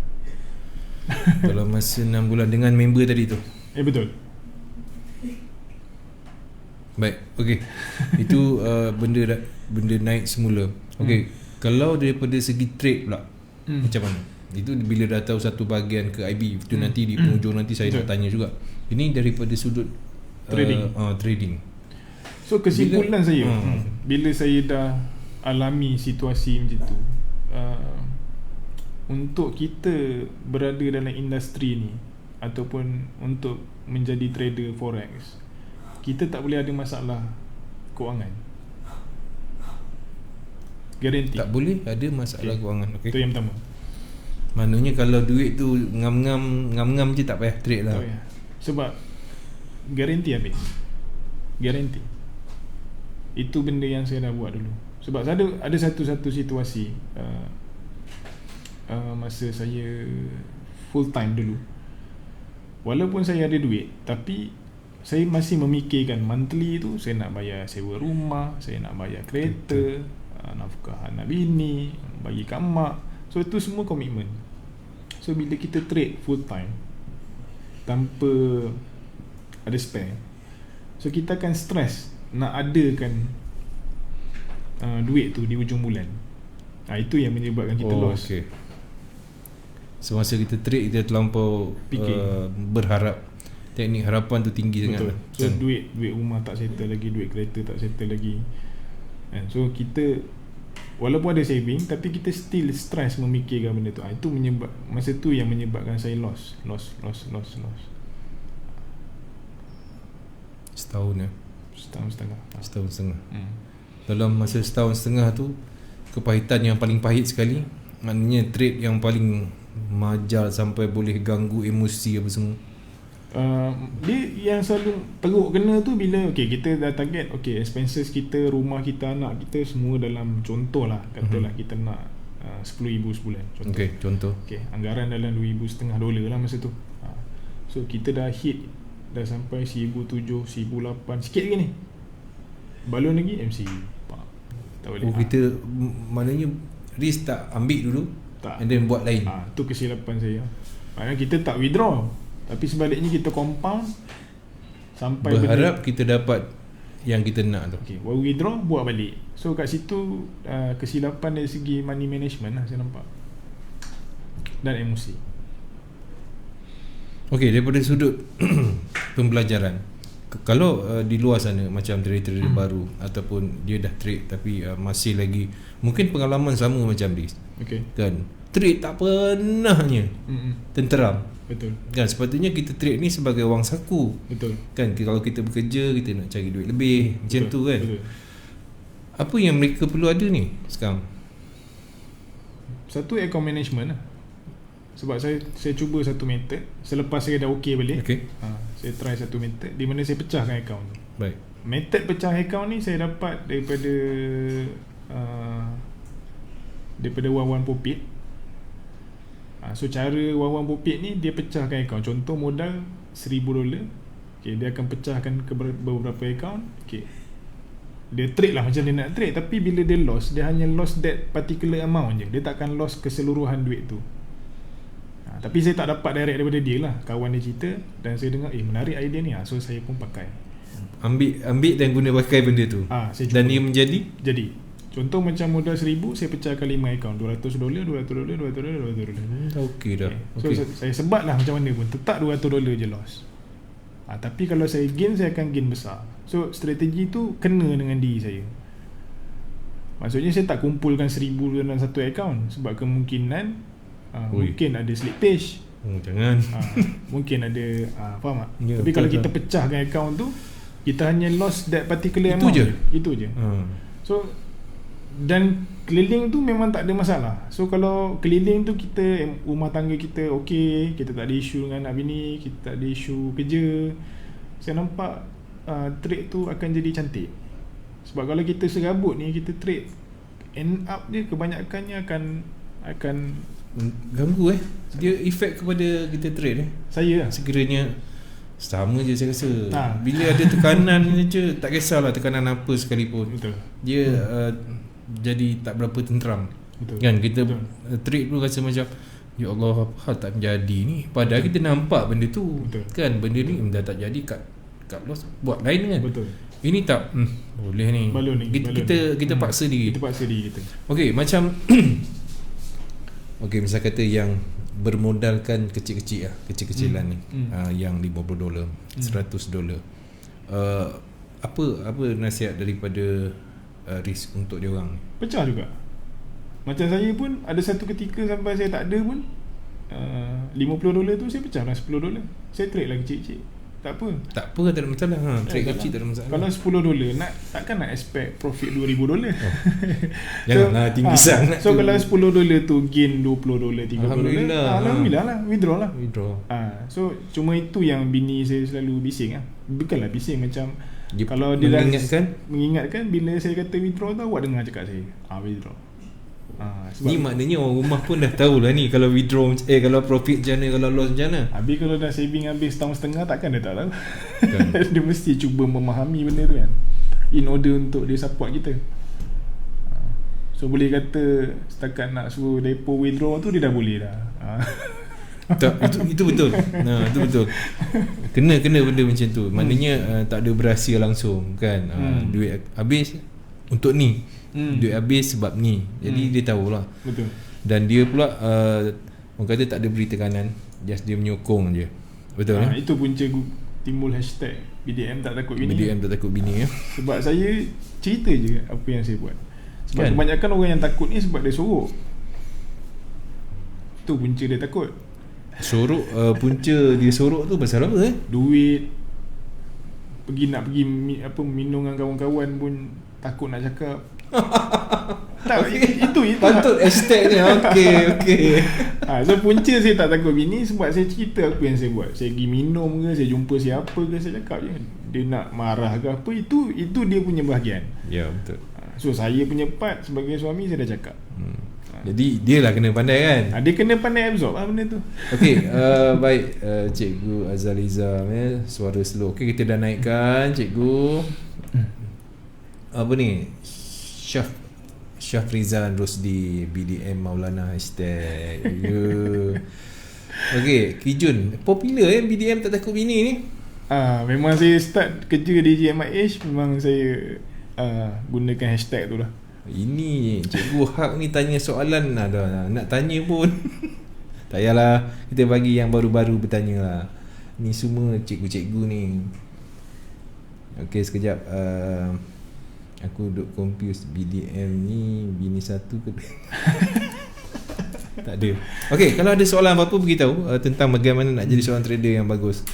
Kalau masa 6 bulan dengan member tadi tu. Betul. Baik, okey. Itu benda naik semula. Okey, kalau daripada segi trade pula, macam mana? Itu bila dah tahu satu bahagian ke IB, itu nanti di penghujung nanti saya nak tanya juga. Ini daripada sudut trading. So kesimpulan saya, bila saya dah alami situasi macam tu, untuk kita berada dalam industri ni ataupun untuk menjadi trader forex, kita tak boleh ada masalah kewangan. Garanti. Tak boleh ada masalah kewangan. Okey. Itu yang pertama. Maknanya kalau duit tu ngam-ngam je tak payah trade lah. Sebab garanti habis. Garanti. Itu benda yang saya dah buat dulu. Sebab ada satu situasi masa saya full time dulu. Walaupun saya ada duit, tapi saya masih memikirkan monthly tu saya nak bayar sewa rumah, saya nak bayar kereta, nafkah anak bini, bagi kat mak. So itu semua komitmen. So bila kita trade full time tanpa ada spare, so kita akan stress nak adakan duit tu di hujung bulan. Itu yang menyebabkan kita loss. Okay. Semasa kita trade, kita terlampau berharap. Teknik harapan tu tinggi sangat. So duit rumah tak settle lagi, duit kereta tak settle lagi. So kita walaupun ada saving, tapi kita still stress memikirkan benda tu. Itu masa tu yang menyebabkan saya loss. Setahun ya. Setahun setengah. Dalam masa setahun setengah tu, kepahitan yang paling pahit sekali, maknanya trade yang paling majal sampai boleh ganggu emosi apa semua. Dia yang selalu teruk kena tu bila kita dah target, expenses kita, rumah kita, anak kita semua dalam, contoh lah, katalah kita nak $10,000 sebulan, contoh. Anggaran dalam $2,500 lah masa tu. So kita dah hit, dah sampai 1,700, 1,800, sikit lagi ni, balon lagi MC tak boleh. Kita maknanya risk tak ambil dulu, tak, and then buat lain. Tu kesilapan saya. Maknanya kita tak withdraw, tapi sebaliknya kita compound sampai berharap kita dapat yang kita nak tu. Baru withdraw, buat balik. So kat situ kesilapan dari segi money management lah saya nampak, dan emosi. Daripada sudut pembelajaran, kalau di luar sana macam trader baru ataupun dia dah trade tapi masih lagi mungkin pengalaman sama macam this, kan, trade tak pernahnya tenteram. Betul. Kan sepatutnya kita trade ni sebagai wang saku. Betul. Kan kalau kita bekerja, kita nak cari duit lebih. Macam tu kan. Betul. Apa yang mereka perlu ada ni sekarang? Satu, account management lah. Sebab saya cuba satu method. Selepas saya dah balik, saya try satu method di mana saya pecahkan account tu. Baik. Method pecah account ni saya dapat daripada Wawan Popit. So cara Wawan Popit ni, dia pecahkan account. Contoh modal $1,000, dia akan pecahkan ke beberapa account. Dia trade lah macam dia nak trade, tapi bila dia loss, dia hanya loss that particular amount je. Dia takkan loss keseluruhan duit tu. Tapi saya tak dapat direct daripada dia lah. Kawan dia cerita dan saya dengar, menarik idea ni. So saya pun pakai. Ambil dan guna pakai benda tu. Dan dia menjadi? Jadi contoh macam modal 1,000, saya pecahkan 5 account, $200, $200. Okey dah. So saya sebat lah macam mana pun, tetap $200 je loss. Tapi kalau saya gain, saya akan gain besar. So strategi tu kena dengan diri saya. Maksudnya saya tak kumpulkan 1,000 dalam satu account, sebab kemungkinan mungkin ada slippage. Jangan. Mungkin ada faham tak? Ya, tapi kalau kita pecahkan account tu, kita hanya lost that particular itu amount. Itu je. So dan keliling tu memang tak ada masalah. So kalau keliling tu kita, rumah tangga kita kita tak ada isu dengan anak bini, kita tak ada isu kerja, saya nampak trade tu akan jadi cantik. Sebab kalau kita serabut ni, kita trade, end up dia kebanyakannya akan ganggu dia efek kepada kita trade saya lah. Sekiranya sama je saya rasa. Bila ada tekanan je, tak kisahlah tekanan apa sekalipun. Betul. Dia jadi tak berapa tenteram. Betul. Kan kita trade pun rasa macam Ya Allah, apa hal tak menjadi ni? Padahal kita nampak benda tu. Betul. Kan benda ni dah tak jadi kat loss buat lain kan. Betul. Ini tak boleh ni. Balon ni. Kita paksa diri. Kita paksa diri kita. Okey, macam okey, misal kata yang bermodalkan kecil-kecilan ni, yang $50, $100. Apa nasihat daripada risk untuk dia orang? Pecah juga. Macam saya pun ada satu ketika sampai saya tak ada pun, $50 tu saya pecah lah $10. Saya trade lah kecil-kecil. Tak apa, tak ada masalah. Trade kecil tak ada masalah. Kalau $10 takkan nak expect profit $2,000. Janganlah tinggi sangat. So kalau $10 tu gain $20, $30, Alhamdulillah lah, withdraw lah. So cuma itu yang bini saya selalu bising lah. Bukanlah bising, macam dia kalau dia mengingatkan bila saya kata withdraw tu, awak dengar cakap saya withdraw. Ni maknanya orang rumah pun dah tahulah ni kalau withdraw kalau profit macam mana, kalau loss macam mana. Habis kalau dah saving habis tahun setengah, takkan dia tak tahu kan? Dia mesti cuba memahami benda tu kan, in order untuk dia support kita. So boleh kata setakat nak suruh depo withdraw tu dia dah boleh dah. Tak, itu betul. Itu betul. Kena benda macam tu. Maknanya tak ada berhasil langsung kan. Duit habis untuk ni. Duit habis sebab ni. Jadi dia tahulah. Betul. Dan dia pula orang kata tak ada beri tekanan, just dia menyokong je. Betul kan? Itu punca timbul hashtag BDM tak takut bini. BDM tak takut bini ya. Sebab saya cerita je apa yang saya buat. Sebab kan? Kebanyakan orang yang takut ni sebab dia sorok. Tu punca dia takut. Sorok, punca dia sorok tu pasal apa duit. Nak pergi minum dengan kawan-kawan pun takut nak cakap. Tak, itu patut hashtag ni. Okey. So punca saya tak takut bini sebab saya cerita apa yang saya buat. Saya pergi minum ke, saya jumpa siapa ke, saya cakap je. Dia nak marah ke apa, itu dia punya bahagian. Ya, betul. So saya punya part sebagai suami, saya dah cakap. Jadi dia lah kena pandai kan. Dia kena pandai absorb lah benda tu. Okey, baik, Cikgu Azaliza, suara slow. Okey, kita dah naikkan Cikgu. Apa ni? Syafrizan Rosdi BDM Maulana hashtag. Okey, Kijun, popular BDM tak takut bini ni. Memang saya start kerja di GMIH, memang saya gunakan hashtag tu lah. Ini Cikgu Hak ni tanya soalan dah nak tanya pun. Tak payahlah, kita bagi yang baru-baru bertanya lah. Ni semua cikgu-cikgu ni. Okey, sekejap. Aku duk confuse BDM ni bini satu ke tak ada. Okey, kalau ada soalan apa-apa beritahu tentang bagaimana nak jadi seorang trader yang bagus.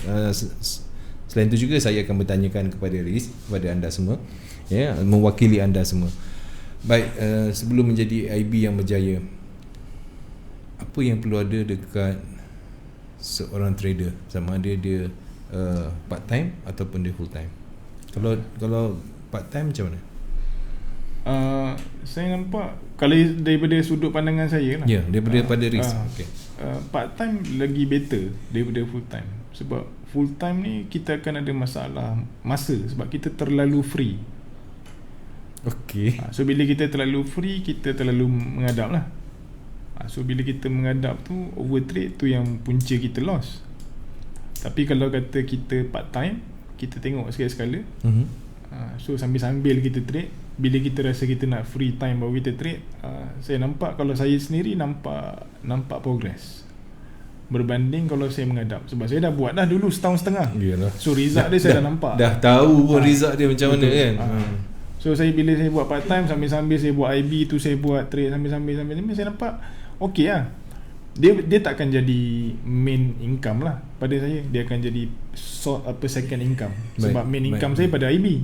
Selain itu juga saya akan bertanyakan kepada Riz, kepada anda semua, mewakili anda semua. Baik, sebelum menjadi IB yang berjaya, apa yang perlu ada dekat seorang trader, sama ada dia part time ataupun dia full time? Kalau part time macam mana? Saya nampak kalau daripada sudut pandangan saya lah. Ya, daripada risk. Part time lagi better daripada full time. Sebab full time ni kita akan ada masalah masa, sebab kita terlalu free. Okey. So bila kita terlalu free, kita terlalu mengadap lah. So bila kita mengadap tu, overtrade tu yang punca kita loss. Tapi kalau kata kita part time, kita tengok sekali-sekala. So sambil-sambil kita trade. Bila kita rasa kita nak free time baru kita trade. Saya nampak, kalau saya sendiri nampak progress berbanding kalau saya mengadap. Sebab saya dah buat dah dulu setahun setengah. Yalah. So result dia saya dah nampak. Dah tahu pun result dia macam mana kan. So bila saya buat part time, sambil-sambil saya buat IB tu, saya buat trade sambil-sambil saya nampak okey lah. Dia takkan jadi main income lah pada saya. Dia akan jadi second income. Sebab main income saya pada IB.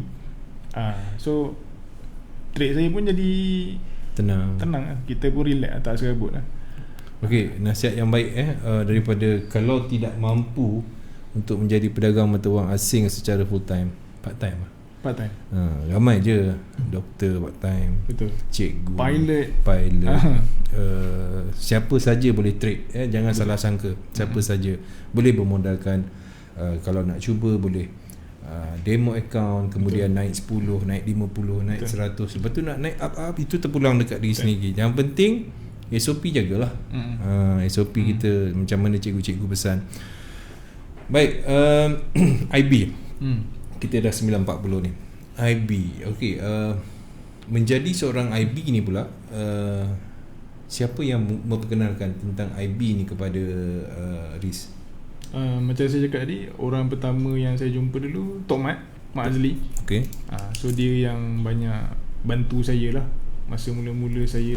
So trade saya pun jadi tenang lah. Kita pun relax, tak serabut lah. Okey, nasihat yang baik daripada kalau tidak mampu untuk menjadi pedagang mata wang asing secara full time, part time lah. Part time. Ramai je doktor part time. Betul. Cikgu, pilot. Siapa saja boleh trade. Jangan salah sangka. Siapa saja boleh bermodalkan. Kalau nak cuba boleh. Demo account, kemudian naik 10, naik 50, naik 100. Lepas tu nak naik up, itu terpulang dekat diri sendiri. Yang penting SOP jagalah. SOP kita macam mana cikgu-cikgu pesan. Baik, IB. Kita dah 9.40 ni. IB. Okey, menjadi seorang IB ni pula, siapa yang memperkenalkan tentang IB ni kepada Riz? Macam saya cakap tadi, orang pertama yang saya jumpa dulu Tok Mat Azli. Okey. So dia yang banyak bantu saya lah masa mula-mula saya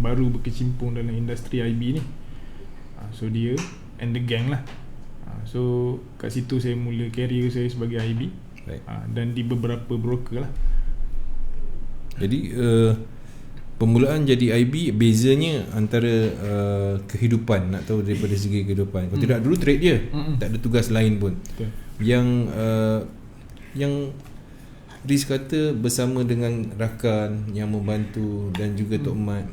baru berkecimpung dalam industri IB ni. So dia and the gang lah. So kat situ saya mula career saya sebagai IB. Dan di beberapa broker lah. Jadi permulaan jadi IB, bezanya antara kehidupan, nak tahu daripada segi kehidupan. Kalau tidak, dulu trade je, tak ada tugas lain pun. Betul. Yang Riz kata bersama dengan rakan yang membantu dan juga Tok Mat,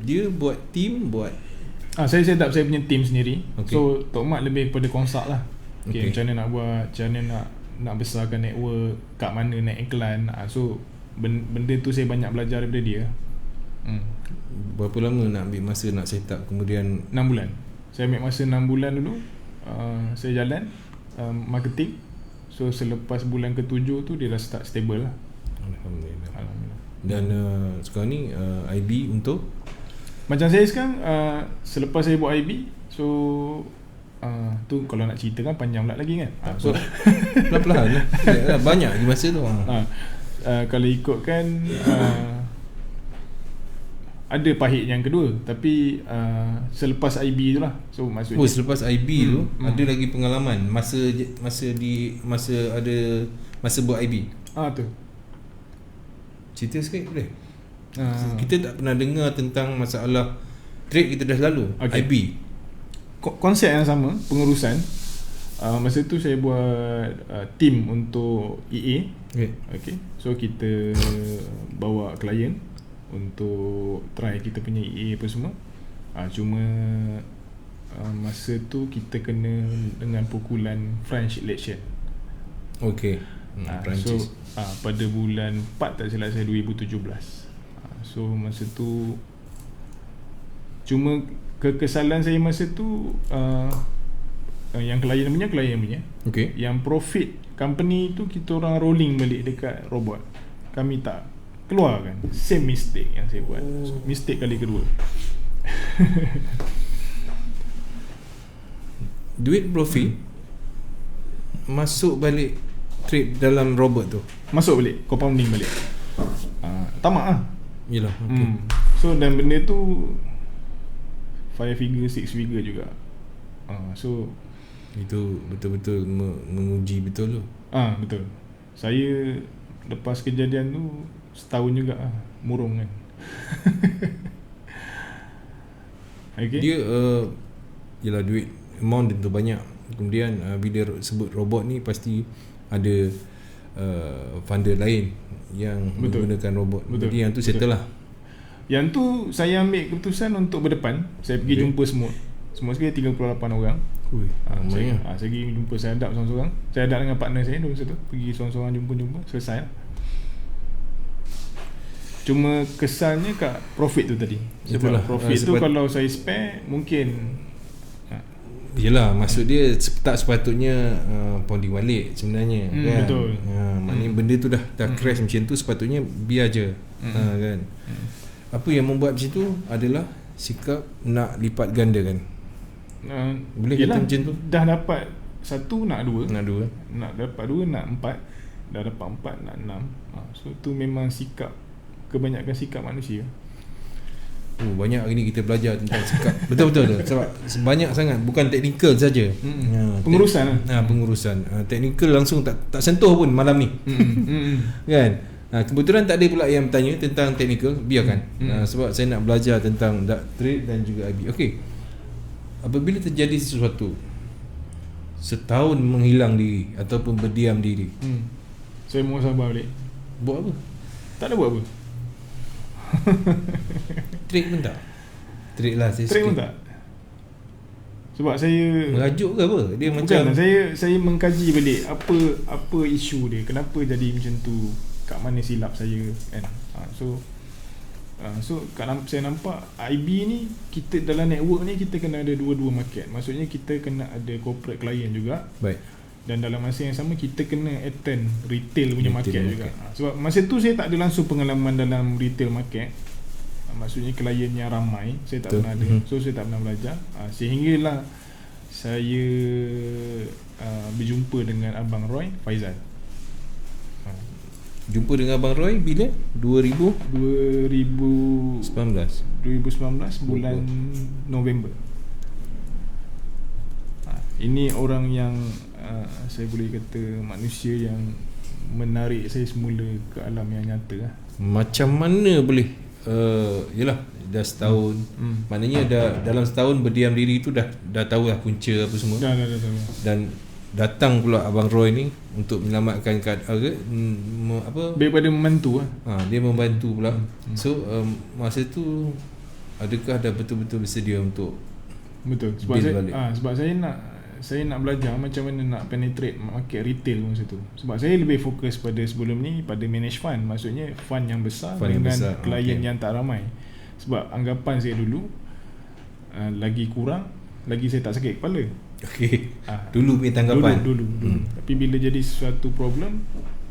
dia buat team, saya punya team sendiri. Okay. So Tok Mat lebih kepada konsult lah. Okay. Macam mana nak buat, macam mana nak besarkan network, kat mana naik iklan. So benda tu saya banyak belajar daripada dia. Berapa lama nak ambil masa nak set up? Kemudian 6 bulan. Saya ambil masa 6 bulan dulu. Saya jalan marketing. So selepas bulan ke-7 tu dia dah start stable lah. Alhamdulillah. Dan sekarang ni IB untuk macam saya sekarang, selepas saya buat IB, so tu kalau nak cerita kan panjang pula lagi kan. So pelan-pelan lah. Banyak lagi masa tu. Kalau ikutkan ada pahit yang kedua, tapi selepas IB tu lah. So maksudnya selepas IB tu ada lagi pengalaman masa buat IB. Tu cerita sikit boleh? Kita tak pernah dengar tentang masalah trade, kita dah lalu. IB konsep yang sama, pengurusan. Masa tu saya buat team untuk EA. Okay. So kita bawa klien untuk try kita punya EA apa semua. Cuma masa tu kita kena dengan pukulan French election. Okay. So pada bulan 4 tak silap saya 2017. So masa tu cuma kekesalan saya masa tu yang klien punya. Okay. Yang profit company tu kita orang rolling balik dekat robot. Kami tak keluarkan. Same mistake yang saya buat. So, mistake kali kedua. Duit profit masuk balik trade dalam robot tu. Masuk balik, compounding balik. Tamak lah. Yelah. Okay. So dan benda tu 5 figure, 6 figure juga. So itu betul-betul menguji betul tu. Betul. Saya lepas kejadian tu setahun juga murung kan. Okay. Dia yelah, duit amount dia tu banyak. Kemudian bila sebut robot ni pasti ada funder lain yang menggunakan robot. Jadi yang tu settle lah. Yang tu saya ambil keputusan untuk berdepan. Saya pergi jumpa semua sekali 38 orang. Saya pergi jumpa, saya hadap seorang-seorang. Saya hadap dengan partner saya dulu situ. Pergi seorang-seorang jumpa, selesai lah. Cuma kesannya kat profit tu tadi. Sebab itulah, profit tu kalau saya spare mungkin yelah, maksud dia tak sepatutnya pounding balik sebenarnya kan. Betul. Maknanya benda tu dah crash macam tu, sepatutnya biar je. Kan. Apa yang membuat macam tu adalah sikap nak lipat ganda kan. Boleh kata macam tu. Dah dapat 1 nak 2. Nak dapat 2 nak 4. Dah dapat 4 nak 6. So tu memang sikap, kebanyakan sikap manusia. Banyak hari ni kita belajar tentang sikap. Betul-betul sebab banyak sangat, bukan teknikal saja. Pengurusan pengurusan. Teknikal langsung tak sentuh pun malam ni. Kan? Kebetulan tak ada pula yang bertanya tentang teknikal, biarkan. Sebab saya nak belajar tentang trade dan juga IB. Okey. Apabila terjadi sesuatu, setahun menghilang diri ataupun berdiam diri, saya muhasabah balik. Buat apa? Tak ada buat apa. Trade pun tak? Trade lah saya Trade pun tak. Sebab saya merajuk ke apa? Dia bukan, macam saya mengkaji balik apa isu dia, kenapa jadi macam tu, kat mana silap saya kan. So So saya nampak IB ni, kita dalam network ni kita kena ada dua-dua market. Maksudnya kita kena ada corporate client juga. Baik. Dan dalam masa yang sama kita kena attend retail punya market juga. Sebab masa tu saya tak ada langsung pengalaman dalam retail market. Maksudnya klien yang ramai saya tak pernah ada. So saya tak pernah belajar. Sehinggalah saya berjumpa dengan Abang Roy Faizal. Jumpa dengan Abang Roy bila? 2019 bulan November. Ini orang yang saya boleh kata manusia yang menarik saya semula ke alam yang nyata. Macam mana boleh yelah dah setahun. Maknanya dah dalam setahun berdiam diri tu dah tahu lah punca apa semua. Dah tahu. Dan datang pula Abang Roy ni untuk menyelamatkan daripada membantu lah. Dia membantu pula. So masa tu adakah dah betul-betul bersedia untuk betul sebab saya nak belajar macam mana nak penetrate market retail masa tu. Sebab saya lebih fokus pada sebelum ni pada manage fund, maksudnya fund yang besar dengan klien yang tak ramai. Sebab anggapan saya dulu lagi kurang lagi saya tak sakit kepala. Dulu punya tanggapan. Dulu. Tapi bila jadi suatu problem,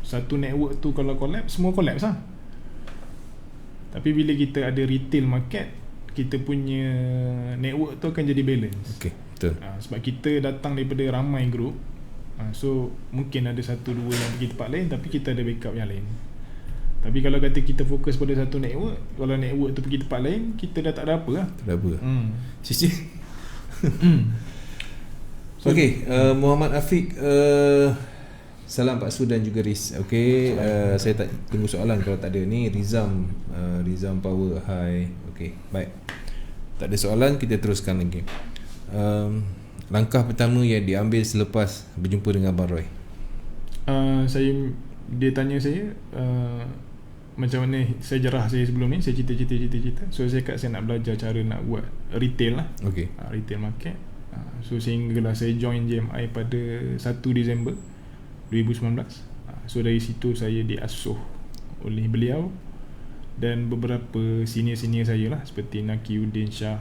satu network tu kalau collapse, semua collapse lah. Tapi bila kita ada retail market, kita punya network tu akan jadi balance. Betul. Sebab kita datang daripada ramai group, so mungkin ada satu dua yang pergi tempat lain, tapi kita ada backup yang lain. Tapi kalau kata kita fokus pada satu network, kalau network tu pergi tempat lain, kita dah tak ada apa lah. Tak ada apa. Cici. Muhammad Afiq, salam Pak Su dan juga Riz. Saya tak tunggu soalan kalau tak ada. Ni Rizam Power. Hai. Baik. Tak ada soalan, kita teruskan lagi. Langkah pertama yang diambil selepas berjumpa dengan Abang Roy? Dia tanya saya macam mana saya jarah saya sebelum ni. Saya cerita. So saya kat saya nak belajar cara nak buat retail lah. Retail market. So sehinggalah saya join JMI pada 1 Disember 2019. So dari situ saya diasuh oleh beliau dan beberapa senior-senior saya lah, seperti Nakiuddin Shah,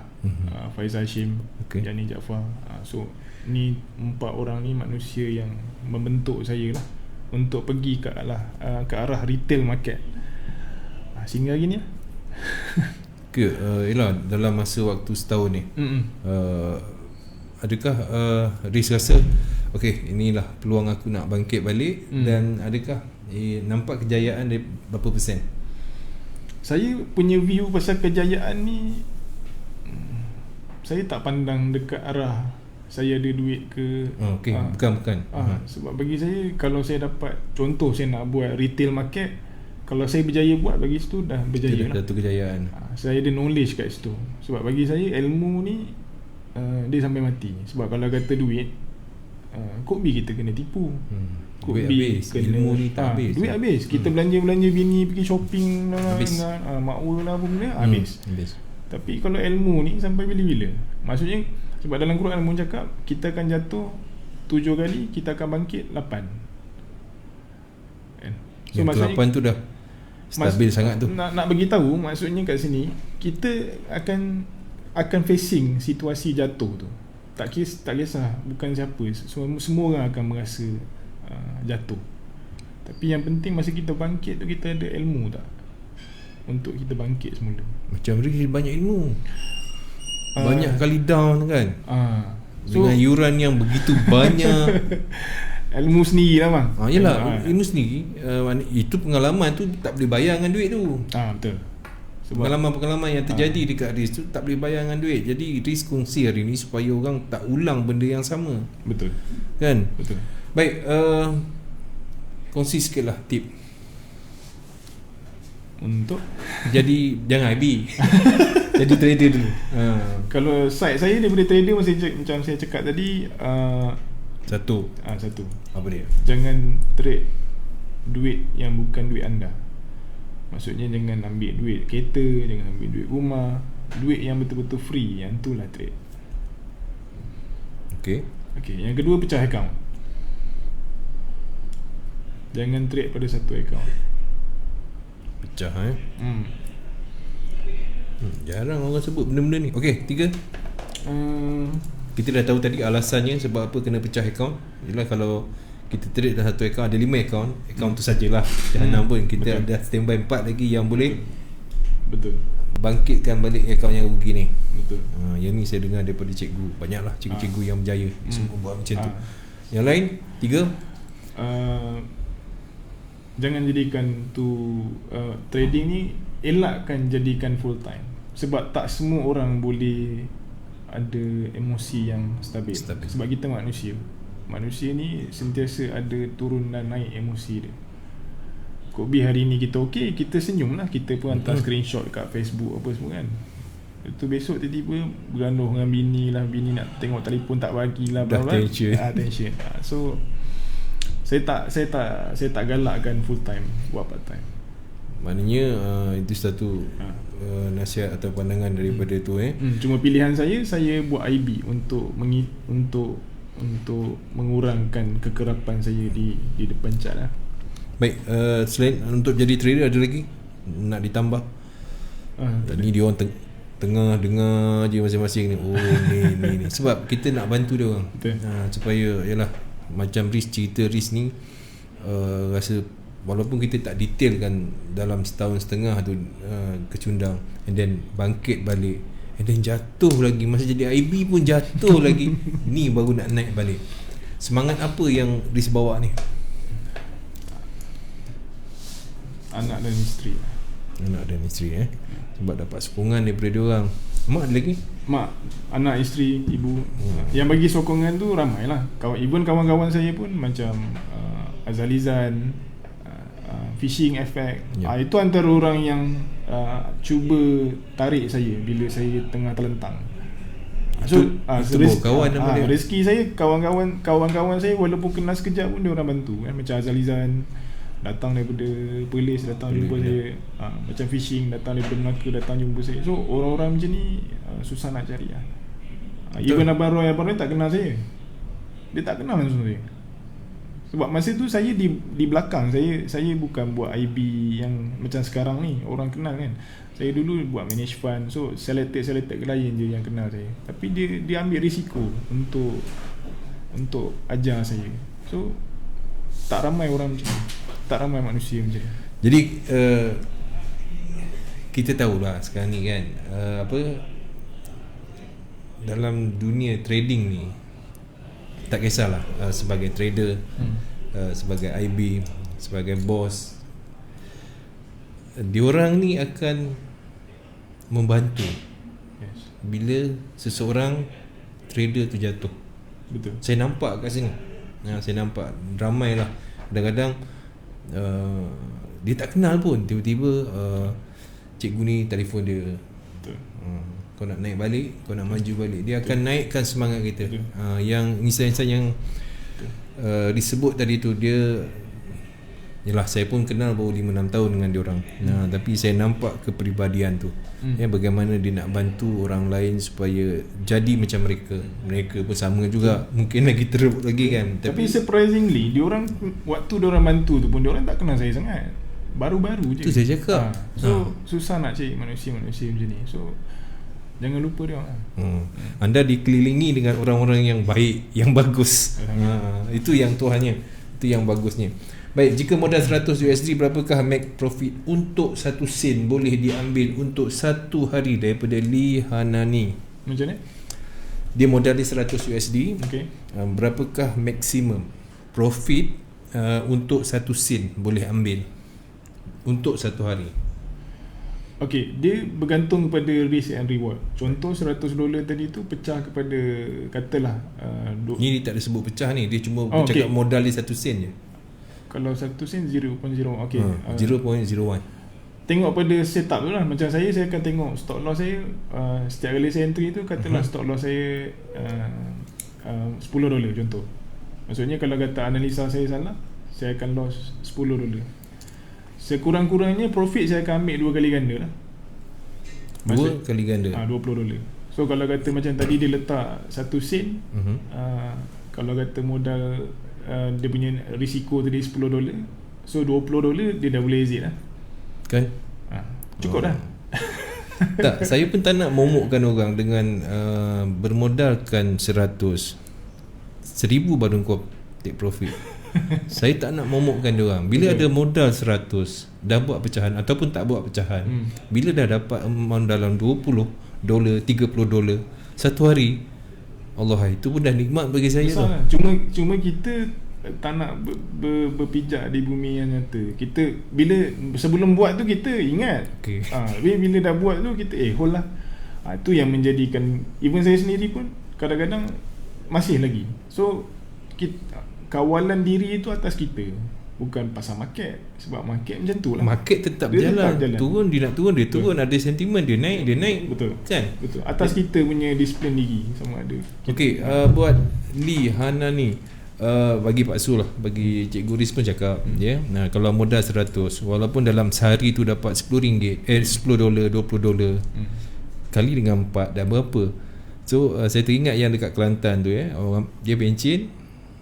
Faizal Hashim, Yani Jaafar. So ni 4 orang ni manusia yang membentuk saya lah untuk pergi ke arah retail market sehingga hari ni lah. Yelah, dalam masa waktu setahun ni adakah Riz rasa inilah peluang aku nak bangkit balik, dan adakah nampak kejayaan dari berapa persen? Saya punya view pasal kejayaan ni, saya tak pandang dekat arah saya ada duit ke. Bukan. Sebab bagi saya, kalau saya dapat, contoh saya nak buat retail market, kalau saya berjaya buat, bagi situ dah berjaya lah. Satu kejayaan. Saya ada knowledge kat situ. Sebab bagi saya ilmu ni dia sampai mati. Sebab kalau kata duit, could be kita kena tipu, duit habis, ilmu ni tak habis. Duit habis. Kita belanja bini, pergi shopping dengan makwa lah apa benda, habis. Tapi kalau ilmu ni sampai bila-bila. Maksudnya sebab dalam Quran pun cakap kita akan jatuh 7 kali, kita akan bangkit 8. So yang 8 tu dah stabil sangat tu. Nak bagi tahu, maksudnya kat sini kita akan facing situasi jatuh tu. Tak kisah bukan siapa, semua orang akan merasa jatuh. Tapi yang penting masa kita bangkit tu, kita ada ilmu tak untuk kita bangkit semula. Macam Riz banyak ilmu, banyak kali down kan. Dengan yuran yang begitu banyak. Ilmu sendiri lah bang. Yelah, ilmu sendiri. Itu pengalaman tu tak boleh bayar dengan duit tu. Betul. Sebab pengalaman yang terjadi dekat Riz tu tak boleh bayar dengan duit. Jadi Riz kongsi hari ni supaya orang tak ulang benda yang sama. Betul. Kan? Betul. Baik, kongsi sikit lah tip untuk jadi jangan IB. Jadi trader dulu. Kalau side saya daripada trader, macam saya cakap tadi, satu. Apa dia? Jangan trade duit yang bukan duit anda. Maksudnya jangan ambil duit kereta, jangan ambil duit rumah, duit yang betul-betul free, yang tu lah trade. Yang kedua, pecah account. Jangan trade pada satu account. Pecah Jarang orang sebut benda-benda ni. Okey, 3. Kita dah tahu tadi alasannya sebab apa kena pecah akaun. Ialah kalau kita trade dalam satu akaun, ada 5 akaun tu sajalah. Jangan pun kita ada standby 4 lagi yang boleh Betul. bangkitkan balik akaun yang rugi ni. Betul. Yang ni saya dengar daripada cikgu. Banyaklah cikgu-cikgu yang berjaya semua buat macam tu. Yang lain 3, jangan jadikan tu trading ni, elakkan jadikan full time. Sebab tak semua orang boleh ada emosi yang stabil. Sebab kita manusia ni sentiasa ada turun dan naik emosi dia. Kobe hari ni kita okey, kita senyum lah, kita pun hantar screenshot kat Facebook apa semua kan. Itu besok tiba-tiba bergaduh dengan bini lah, bini nak tengok telefon tak bagilah, tension. So saya tak galakkan full time, buat part time. Maknanya itu satu nasihat atau pandangan daripada tu Cuma pilihan saya buat IB untuk mengurangkan kekerapan saya di depan cat lah. Baik, selain untuk jadi trader ada lagi nak ditambah? Ni dia orang tengah dengar je masing-masing ni. Ni sebab kita nak bantu dia orang. Supaya yalah, macam cerita risk ni rasa walaupun kita tak detailkan dalam setahun setengah tu kecundang, and then bangkit balik, and then jatuh lagi, masa jadi IB pun jatuh lagi. Ni baru nak naik balik. Semangat apa yang risk bawa ni? Anak dan isteri. Sebab dapat sokongan daripada dia orang. Mak ada lagi? Mak, anak, isteri, ibu. Yang bagi sokongan tu ramai lah. Even kawan-kawan saya pun macam Azalizan, Fishing Effect. Itu antara orang yang cuba tarik saya bila saya tengah terlentang. So rezeki saya, kawan-kawan saya walaupun kenal sekejap pun dia orang bantu kan. Macam Azalizan datang daripada Perlis, datang jumpa saya. Macam Fishing datang daripada Melaka, datang jumpa saya. So orang-orang macam ni susah nak cari lah. Even Abang Roy tak kenal saya. Dia tak kenal langsung saya. Sebab masa tu saya di belakang, saya bukan buat IB yang macam sekarang ni orang kenal kan. Saya dulu buat manage fund. So selected klien je yang kenal saya. Tapi dia ambil risiko untuk ajar saya. So tak ramai orang macam ni. Tak ramai manusia macam ni. Jadi kita tahulah sekarang ni kan, dalam dunia trading ni, tak kisahlah sebagai trader, sebagai IB, sebagai bos, diorang ni akan membantu bila seseorang trader tu jatuh. Betul. Saya nampak kat sini. Saya nampak ramai lah. Kadang-kadang dia tak kenal pun, tiba-tiba cikgu ni telefon dia. Betul. Kau nak naik balik, kau nak maju balik, dia akan naikkan semangat kita. Yang insan-insan yang disebut tadi tu, dia yalah, saya pun kenal baru 5-6 tahun dengan dia orang. Tapi saya nampak kepribadian tu. Bagaimana dia nak bantu orang lain supaya jadi macam mereka. Mereka pun sama juga, mungkin lagi teruk lagi kan. Tapi surprisingly, dia orang waktu dia orang bantu tu pun dia orang tak kenal saya sangat. Baru-baru je. Tu saya cakap. So susah nak cari manusia-manusia macam ni. So jangan lupa dia orang. Anda dikelilingi dengan orang-orang yang baik, yang bagus. Itu yang Tuhannya. Itu yang bagusnya. Baik, jika modal 100 USD, berapakah make profit untuk 1 sen boleh diambil untuk 1 hari daripada Lee Hanani? Macam ni? Dia modal dia 100 USD. Okay. Berapakah maksimum profit untuk 1 sen boleh ambil untuk 1 hari? Okay, dia bergantung kepada risk and reward. Contoh $100 tadi tu pecah kepada, katalah ni dia tak ada sebut pecah ni, dia cuma bercakap modal dia 1 sen je. Kalau 1 sen 0.0, okay. 0.01. Tengok pada setup tu lah. Macam saya akan tengok stop loss saya, setiap kali saya entry tu katalah stop loss saya $10 contoh. Maksudnya kalau kata analisa saya salah, saya akan loss $10. Sekurang-kurangnya profit saya akan ambil 2 kali ganda lah. 2 kali ganda? $20. So kalau kata macam tadi dia letak 1 sen, kalau kata modal dia punya risiko tadi $10, so $20 dia dah boleh exit lah. Kan? Cukup dah. Tak, saya pun tak nak momokkan orang dengan bermodalkan 100 1000 baru kau take profit. Saya tak nak momokkan dia orang. Bila ada modal 100 dah buat pecahan ataupun tak buat pecahan, bila dah dapat amount dalam $20, $30 satu hari, Allah, itu pun dah nikmat bagi saya tu. Lah. Cuma kita tak nak berpijak di bumi yang nyata. Kita bila sebelum buat tu kita ingat. Okay. Bila dah buat tu kita hold lah. Itu yang menjadikan even saya sendiri pun kadang-kadang masih lagi. So kawalan diri itu atas kita, bukan pasal market. Sebab market macam tu lah. Market tetap jalan. Turun dia nak turun, dia turun. Ada sentimen, dia naik. Betul. Kan? Betul. Atas kita punya disiplin diri sama ada. Okey, buat Lee, Hana ni, bagi Pak Sul lah, bagi Cikgu Riz pun cakap, ya. Nah, kalau modal 100, walaupun dalam sehari tu dapat $10, $10, $20, kali dengan 4 dah berapa? So saya teringat yang dekat Kelantan tu, orang dia pencen,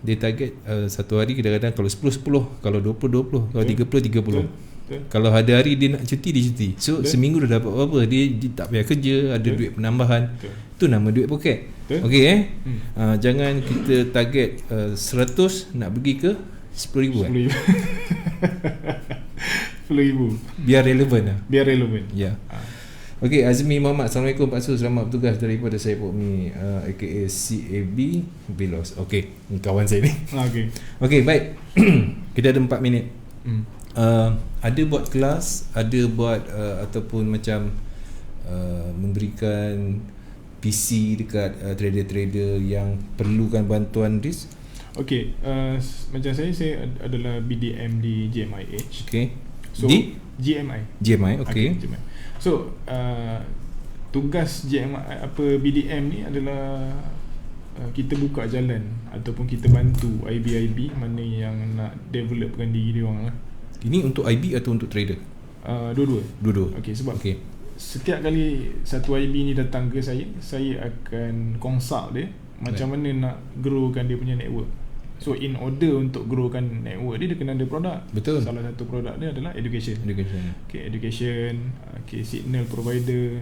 dia target satu hari kadang-kadang kalau 10, kalau 20, kalau 30. Betul. Kalau hari-hari dia nak cuti, dia cuti. So seminggu dah dapat berapa? Dia tak payah kerja, ada duit penambahan. Tu nama duit poket. Okey jangan kita target 100 nak pergi ke 10,000 10,000 biar relevan lah. Ya. Okey, Azmi Muhammad, Assalamualaikum Pak Sul, selamat bertugas daripada saya Pokmi aka CAB Bilos. Okey, ni kawan saya ni. Okey, baik. Kita ada 4 minit. Ada buat kelas, ada buat ataupun macam memberikan PC dekat trader-trader yang perlukan bantuan RIS. Okey, macam saya adalah BDM di GMIH. Okey. So di GMI, okey. So tugas GMI BDM ni adalah kita buka jalan ataupun kita bantu IB mana yang nak developkan diri dia orang lah. Ini untuk IB atau untuk trader? Dua-dua. Okey, sebab setiap kali satu IB ni datang ke saya akan consult dia macam mana nak growkan dia punya network. So in order untuk growkan network dia kena ada produk. Betul. Salah satu produk dia adalah education. Okay, education, signal provider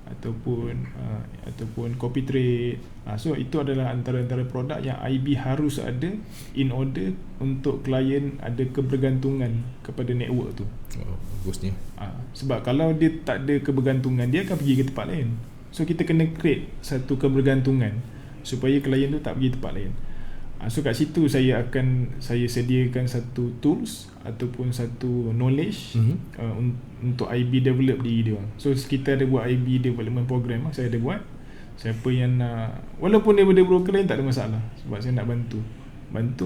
ataupun copy trade. So itu adalah antara produk yang IB harus ada in order untuk klien ada kebergantungan kepada network tu. Bagusnya. Sebab kalau dia tak ada kebergantungan, dia akan pergi ke tempat lain. So kita kena create satu kebergantungan supaya klien tu tak pergi tempat lain. So kat situ saya sediakan satu tools ataupun satu knowledge untuk IB develop diri dia. So kita ada buat IB development program, saya ada buat. Siapa yang nak, walaupun daripada broker lain tak ada masalah, sebab saya nak bantu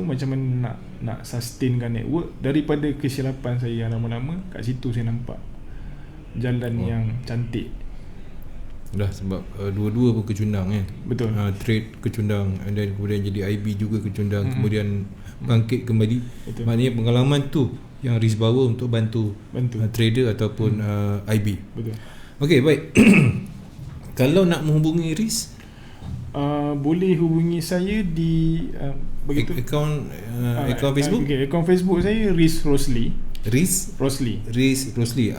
macam mana nak sustainkan network. Daripada kesilapan saya yang lama-lama, kat situ saya nampak jalan yang cantik. Dah sebab dua-dua pun kecundang kan. Betul. Trade kecundang, dan kemudian jadi IB juga kecundang, kemudian bangkit kembali. Betul. Maknanya pengalaman tu yang Riz bawa untuk bantu. Trader ataupun IB. Betul. Okey, baik. Kalau nak menghubungi Riz, boleh hubungi saya di begitu akaun Facebook. Okay, akaun Facebook saya Riz Rosli. Riz Rosli, RIZLEY.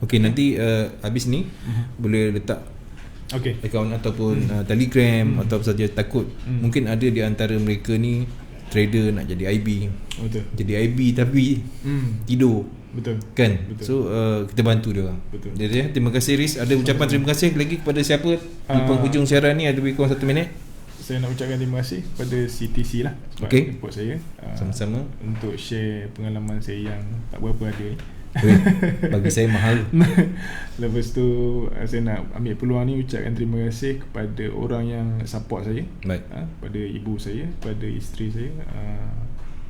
Okey, nanti habis ni boleh letak akaun ataupun Telegram atau saja. Takut mungkin ada di antara mereka ni trader nak jadi IB. Betul. Jadi IB tapi tidur. Betul. Kan? Betul. So kita bantu dia orang. Betul. Jadi terima kasih Riz. Ada ucapan terima kasih lagi kepada siapa di penghujung siaran ni? Ada lebih kurang 1 minit. Saya nak ucapkan terima kasih kepada CTC lah sebab jemput saya. Sama-sama. Untuk share pengalaman saya yang tak berapa ada ni. Bagi saya mahal. Lepas tu saya nak ambil peluang ni ucapkan terima kasih kepada orang yang support saya. Baik. Pada ibu saya, pada isteri saya,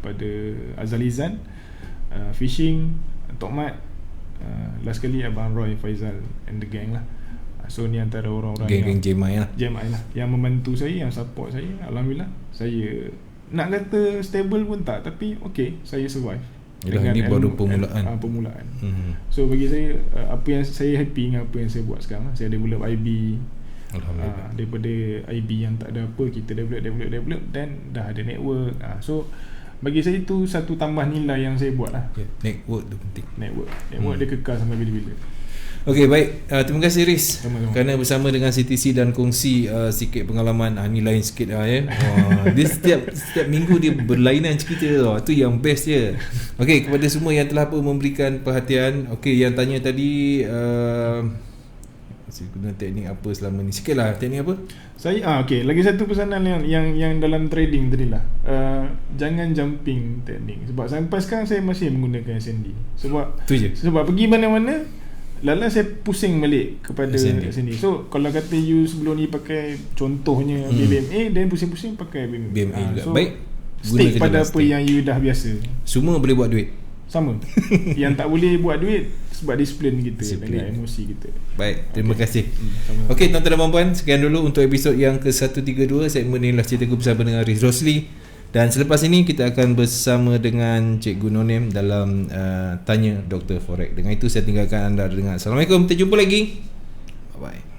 pada Azalizan, Fishing, Tok Mat, last kali Abang Roy, Faizal and the gang lah. So ni antara orang-orang geng JMI lah yang membantu saya, yang support saya. Alhamdulillah, saya nak kata stable pun tak, tapi saya survive. Ini baru permulaan. So bagi saya, apa yang saya happy dengan apa yang saya buat sekarang. Saya develop IB. Daripada IB yang tak ada apa, kita develop dan dah ada network. So bagi saya itu satu tambah nilai yang saya buat lah. Network tu penting. Network dia kekal sampai bila-bila. Okey, baik. Terima kasih Riz Sama-sama. kerana bersama dengan CTC dan kongsi sikit pengalaman. Ni lain sikit ya. Dia setiap minggu dia berlainan cerita tau. Tu yang best je. Okey, kepada semua yang telah pun memberikan perhatian. Okey, yang tanya tadi saya guna teknik apa selama ni? Sikitlah teknik apa? Saya okey, lagi satu pesanan yang dalam trading tadi lah. Jangan jumping teknik. Sebab sampai sekarang saya masih menggunakan SND. Sebab Tu je. Sebab pergi mana-mana lala saya pusing balik kepada sini. So kalau kata you sebelum ni pakai contohnya BMA, dan pusing-pusing pakai BMA juga. so, Baik, stick pada apa yang you dah biasa. Semua boleh buat duit. Sama. Yang tak boleh buat duit sebab disiplin kita dengan emosi kita. Baik, terima kasih. Sama-sama. Okey, tuan-tuan dan puan-puan, sekian dulu untuk episod yang ke-132 segmen Inilah Ceritaku bersama dengan Riz Rosli. Dan selepas ini kita akan bersama dengan Cikgu Nonem dalam Tanya Dr. Forex. Dengan itu saya tinggalkan anda dengan Assalamualaikum. Kita jumpa lagi. Bye-bye.